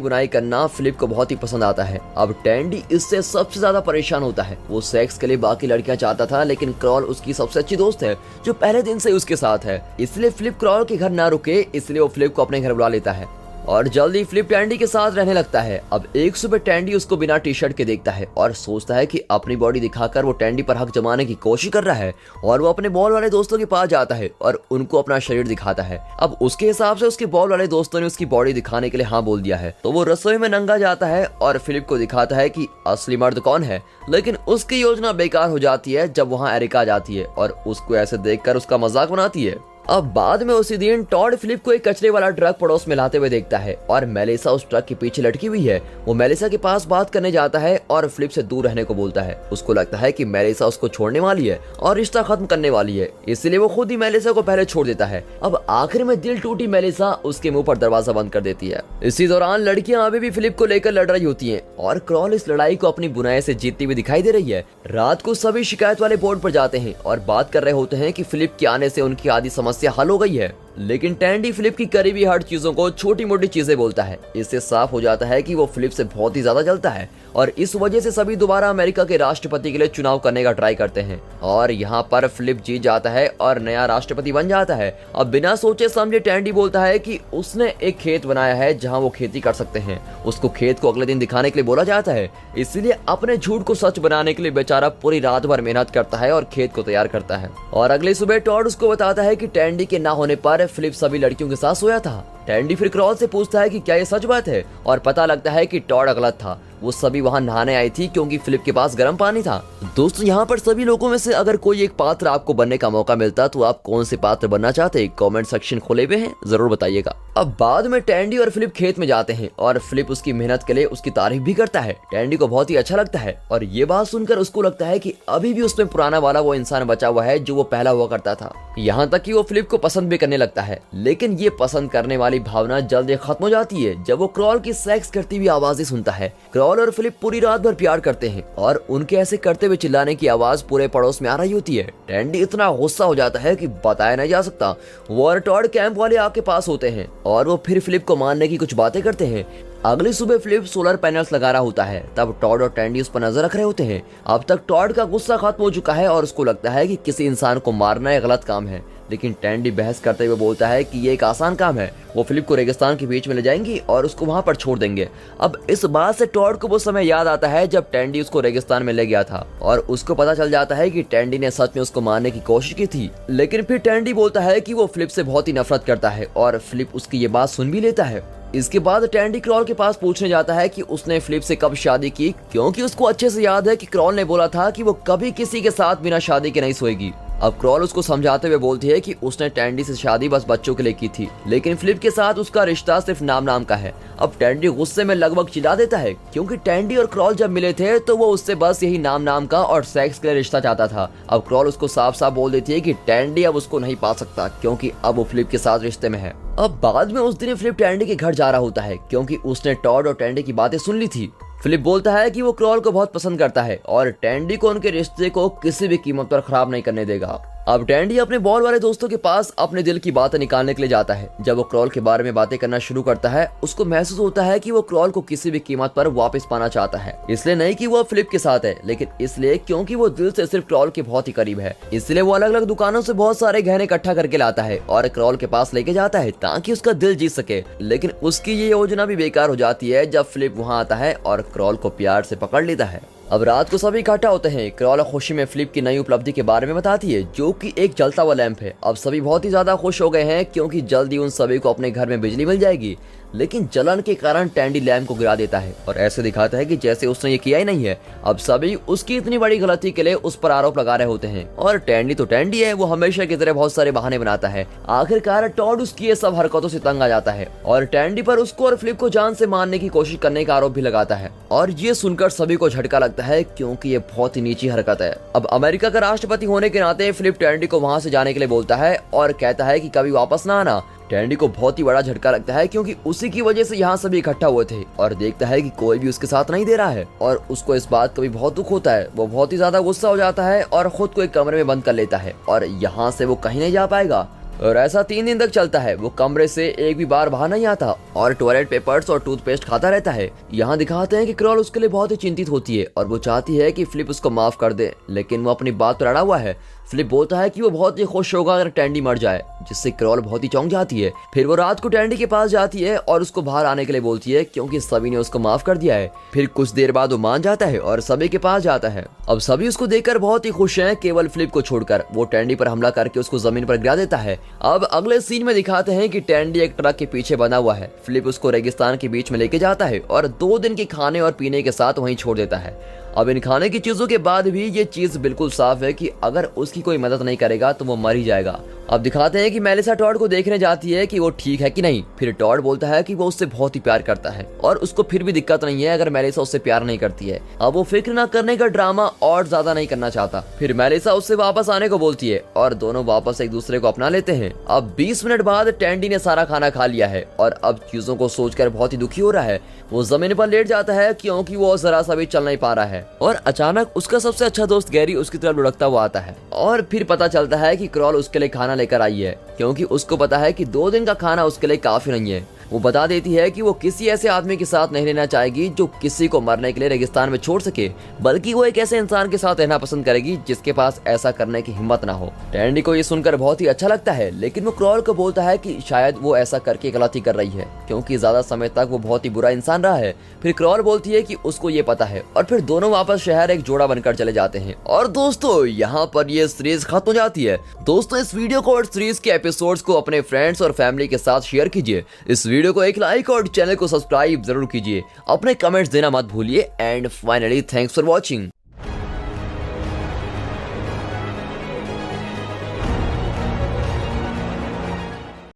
Speaker 1: बुनाई करना फिलिप को बहुत ही पसंद आता है। अब टैंडी इससे सबसे ज्यादा परेशान होता है। वो सेक्स के लिए बाकी लड़कियां चाहता था, लेकिन क्रॉल उसकी सबसे अच्छी दोस्त है जो पहले दिन से उसके साथ है। इसलिए फिलिप क्रॉल के घर ना रुके, इसलिए वो फिलिप को अपने घर बुला लेता है और जल्दी फिलिप टैंडी के साथ रहने लगता है। अब एक सुबह टैंडी उसको बिना टी शर्ट के देखता है और सोचता है कि अपनी बॉडी दिखाकर वो टैंडी पर हक जमाने की कोशिश कर रहा है और वो अपने बॉल वाले दोस्तों के पास जाता है और उनको अपना शरीर दिखाता है। अब उसके हिसाब से उसके बॉल वाले दोस्तों ने उसकी बॉडी दिखाने के लिए हाँ बोल दिया है, तो वो रसोई में नंगा जाता है और फिलिप को दिखाता है कि असली मर्द कौन है। लेकिन उसकी योजना बेकार हो जाती है जब वहाँ एरिका जाती है और उसको ऐसे देखकर उसका मजाक बनाती है। अब बाद में उसी दिन टॉड फिलिप को एक कचरे वाला ट्रक पड़ोस में लाते हुए देखता है और मेलिसा उस ट्रक के पीछे लटकी हुई है। वो मेलिसा के पास बात करने जाता है और फिलिप से दूर रहने को बोलता है। उसको लगता है कि मेलिसा उसको छोड़ने वाली है और रिश्ता खत्म करने वाली है, इसलिए वो खुद ही मेलिसा को पहले छोड़ देता है। अब आखिर में दिल टूटी मेलिसा उसके मुंह पर दरवाजा बंद कर देती है। इसी दौरान लड़कियां अभी भी फिलिप को लेकर लड़ रही होती हैं और क्रॉल इस लड़ाई को अपनी बुनाई से जीतती हुई दिखाई दे रही है। रात को सभी शिकायत वाले बोर्ड पर जाते हैं और बात कर रहे होते हैं कि फिलिप के आने से उनकी आधी समस्या हल हो गई है। लेकिन टैंडी फिलिप की करीबी हर चीजों को छोटी मोटी चीजें बोलता है। इससे साफ हो जाता है कि वो फिलिप से बहुत ही ज्यादा जलता है और इस वजह से सभी दोबारा अमेरिका के राष्ट्रपति के लिए चुनाव करने का ट्राई करते हैं और यहाँ पर फिलिप जीत जाता है और नया राष्ट्रपति बन जाता है। अब बिना सोचे समझे टैंडी बोलता है कि उसने एक खेत बनाया है जहाँ वो खेती कर सकते हैं। उसको खेत को अगले दिन दिखाने के लिए बोला जाता है, इसीलिए अपने झूठ को सच बनाने के लिए बेचारा पूरी रात भर मेहनत करता है और खेत को तैयार करता है। और अगली सुबह टॉड उसको बताता है कि टैंडी के ना होने पर फिलिप सभी लड़कियों के साथ सोया था। टैंडी फिर क्रॉल से पूछता है कि क्या ये सच बात है और पता लगता है कि टॉड गलत था। वो सभी वहां नहाने आई थी क्योंकि फिलिप के पास गर्म पानी था। दोस्तों, यहाँ पर सभी लोगों में से अगर कोई एक पात्र आपको बनने का मौका मिलता तो आप कौन से पात्र बनना चाहते? कमेंट सेक्शन खोले हुए हैं, जरूर बताइएगा। अब बाद में टैंडी और फिलिप खेत में जाते हैं और फिलिप उसकी मेहनत के लिए उसकी तारीफ भी करता है। टैंडी को बहुत ही अच्छा लगता है और ये बात सुनकर उसको लगता है कि अभी भी उसमें पुराना वाला वो इंसान बचा हुआ है जो वो पहला हुआ करता था। यहाँ तक कि वो फिलिप को पसंद भी करने लगता है, लेकिन ये पसंद करने वाली भावना जल्द खत्म हो जाती है जब वो क्रॉल की सेक्स करती हुई आवाजें सुनता है। क्रॉल और फिलिप पूरी रात भर प्यार करते हैं और उनके ऐसे करते हुए चिल्लाने की आवाज पूरे पड़ोस में आ रही होती है। टैंडी इतना गुस्सा हो जाता है कि बताया नहीं जा सकता। वो और टॉड कैंप वाले आपके पास होते हैं और वो फिर फिलिप को मारने की कुछ बातें करते हैं। अगली सुबह फिलिप सोलर पैनल्स लगा रहा होता है, तब टॉड और टैंडी उस पर नजर रख रहे होते हैं। अब तक टॉड का गुस्सा खत्म हो चुका है और उसको लगता है कि किसी इंसान को मारना एक गलत काम है, लेकिन टैंडी बहस करते हुए बोलता है कि ये एक आसान काम है। वो फिलिप को रेगिस्तान के बीच में ले जाएंगी और उसको वहां पर छोड़ देंगे। अब इस बात से टॉड को वो समय याद आता है जब टैंडी उसको रेगिस्तान में ले गया था और उसको पता चल जाता है कि टैंडी ने सच में उसको मारने की कोशिश की थी। लेकिन फिर टैंडी बोलता है कि वो फिलिप से बहुत ही नफरत करता है और फिलिप उसकी ये बात सुन भी लेता है। इसके बाद टैंडी क्रॉल के पास पूछने जाता है कि उसने फिलिप से कब शादी की, क्योंकि उसको अच्छे से याद है कि क्रॉल ने बोला था कि वो कभी किसी के साथ बिना शादी के नहीं सोएगी। अब क्रॉल उसको समझाते हुए बोलती है कि उसने टैंडी से शादी बस बच्चों के लिए की थी, लेकिन फिलिप के साथ उसका रिश्ता सिर्फ नाम का है। अब टैंडी गुस्से में लगभग चिल्ला देता है क्योंकि टैंडी और क्रॉल जब मिले थे तो वो उससे बस यही नाम का और सेक्स के लिए रिश्ता चाहता था। अब क्रॉल उसको साफ साफ बोल देती है कि टैंडी अब उसको नहीं पा सकता क्योंकि अब वो फिलिप के साथ रिश्ते में है। अब बाद में उस दिन फिलिप टैंडी के घर जा रहा होता है क्योंकि उसने टॉड और टैंडी की बातें सुन ली थी। फिलिप बोलता है कि वो क्रॉल को बहुत पसंद करता है और टैंडी को उनके रिश्ते को किसी भी कीमत पर खराब नहीं करने देगा। अब टैंडी अपने बॉल वाले दोस्तों के पास अपने दिल की बातें निकालने के लिए जाता है। जब वो क्रॉल के बारे में बातें करना शुरू करता है, उसको महसूस होता है कि वो क्रॉल को किसी भी कीमत पर वापस पाना चाहता है। इसलिए नहीं कि वो फिलिप के साथ है, लेकिन इसलिए क्योंकि वो दिल से सिर्फ क्रॉल के बहुत ही करीब है। इसलिए वो अलग अलग दुकानों से बहुत सारे गहने इकट्ठा करके लाता है और क्रॉल के पास लेके जाता है ताकि उसका दिल जीत सके। लेकिन उसकी ये योजना भी बेकार हो जाती है जब फिलिप वहाँ आता है और क्रॉल को प्यार से पकड़ लेता है। अब रात को सभी इकट्ठा होते हैं। क्रॉल खुशी में फिलिप की नई उपलब्धि के बारे में बताती है जो कि एक जलता हुआ लैंप है। अब सभी बहुत ही ज्यादा खुश हो गए हैं क्योंकि जल्दी उन सभी को अपने घर में बिजली मिल जाएगी, लेकिन जलन के कारण टैंडी लैंप को गिरा देता है और ऐसे दिखाता है कि जैसे उसने ये किया ही नहीं है। अब सभी उसकी इतनी बड़ी गलती के लिए उस पर आरोप लगा रहे होते हैं और टैंडी तो टैंडी है, वो हमेशा की तरह बहुत सारे बहाने बनाता है। आखिरकार टॉड उसकी ये सब हरकतों से तंग आ जाता है और टैंडी पर उसको और फिलिप को जान से मारने की कोशिश करने का आरोप भी लगाता है और ये सुनकर सभी को झटका लगता है क्योंकि ये बहुत ही नीची हरकत है। अब अमेरिका का राष्ट्रपति होने के नाते फिलिप टैंडी को वहां से जाने के लिए बोलता है और कहता है कि कभी वापस ना आना। टैंडी को बहुत ही बड़ा झटका लगता है क्योंकि उसी की वजह से यहाँ सभी इकट्ठा हुए थे और देखता है कि कोई भी उसके साथ नहीं दे रहा है और उसको इस बात का भी बहुत दुख होता है। वो बहुत ही ज्यादा गुस्सा हो जाता है और खुद को एक कमरे में बंद कर लेता है और यहाँ से वो कहीं नहीं जा पाएगा। और ऐसा 3 दिन तक चलता है। वो कमरे से एक भी बार बाहर नहीं आता और टॉयलेट पेपर्स और टूथपेस्ट खाता रहता है। यहाँ दिखाते हैं कि क्रॉल उसके लिए बहुत ही चिंतित होती है और वो चाहती है कि फिलिप उसको माफ कर दे, लेकिन वो अपनी बात पर अड़ा हुआ है। फिलिप बोलता है कि वो बहुत ही खुश होगा अगर टैंडी मर जाए, जिससे क्रॉल बहुत ही चौंक जाती है। फिर वो रात को टैंडी के पास जाती है और उसको बाहर आने के लिए बोलती है क्योंकि सभी ने उसको माफ कर दिया है। फिर कुछ देर बाद वो मान जाता है और सभी के पास जाता है। अब सभी उसको देखकर बहुत ही खुश हैं, केवल फिलिप को छोड़कर। वो टैंडी पर हमला करके उसको जमीन पर गिरा देता है। अब अगले सीन में दिखाते हैं कि टैंडी एक ट्रक के पीछे बना हुआ है। फिलिप उसको रेगिस्तान के बीच में लेके जाता है और 2 दिन के खाने और पीने के साथ वहीं छोड़ देता है। अब इन खाने की चीजों के बाद भी ये चीज बिल्कुल साफ है कि अगर उसकी कोई मदद नहीं करेगा तो वो मर ही जाएगा। अब दिखाते हैं कि मेलिसा टॉड को देखने जाती है कि वो ठीक है कि नहीं। फिर टॉड बोलता है कि वो उससे बहुत ही प्यार करता है और उसको फिर भी दिक्कत नहीं है अगर मेलिसा उससे प्यार नहीं करती है। अब वो फिक्र न करने का ड्रामा और ज्यादा नहीं करना चाहता। फिर मेलिसा उससे वापस आने को बोलती है और दोनों वापस एक दूसरे को अपना लेते हैं। अब 20 मिनट बाद टैंडी ने सारा खाना खा लिया है और अब चीजों को सोचकर बहुत ही दुखी हो रहा है। वो जमीन पर लेट जाता है क्योंकि वो जरा सा भी चल नहीं पा रहा है और अचानक उसका सबसे अच्छा दोस्त गैरी उसकी तरफ लुढ़कता हुआ आता है और फिर पता चलता है कि क्रॉल उसके लिए खाना लेकर आई है, क्योंकि उसको पता है कि 2 दिन का खाना उसके लिए काफी नहीं है। वो बता देती है कि वो किसी ऐसे आदमी के साथ नहीं रहना चाहेगी जो किसी को मरने के लिए रेगिस्तान में छोड़ सके, बल्कि वो एक ऐसे इंसान के साथ रहना पसंद करेगी जिसके पास ऐसा करने की हिम्मत ना हो। टैंडी को ये सुनकर बहुत ही अच्छा लगता है, लेकिन वो क्रॉल को बोलता है कि शायद वो ऐसा करके गलती कर रही है, क्योंकि ज्यादा समय तक वो बहुत ही बुरा इंसान रहा है। फिर क्रॉल बोलती है कि उसको ये पता है और फिर दोनों वापस शहर एक जोड़ा बनकर चले जाते हैं। और दोस्तों यहाँ पर ये सीरीज खत्म हो जाती है। दोस्तों इस वीडियो को और सीरीज के एपिसोड्स को अपने फ्रेंड्स और फैमिली के साथ शेयर कीजिए। इस वीडियो को एक लाइक और चैनल को सब्सक्राइब जरूर कीजिए। अपने कमेंट्स देना मत भूलिए। And finally thanks for watching.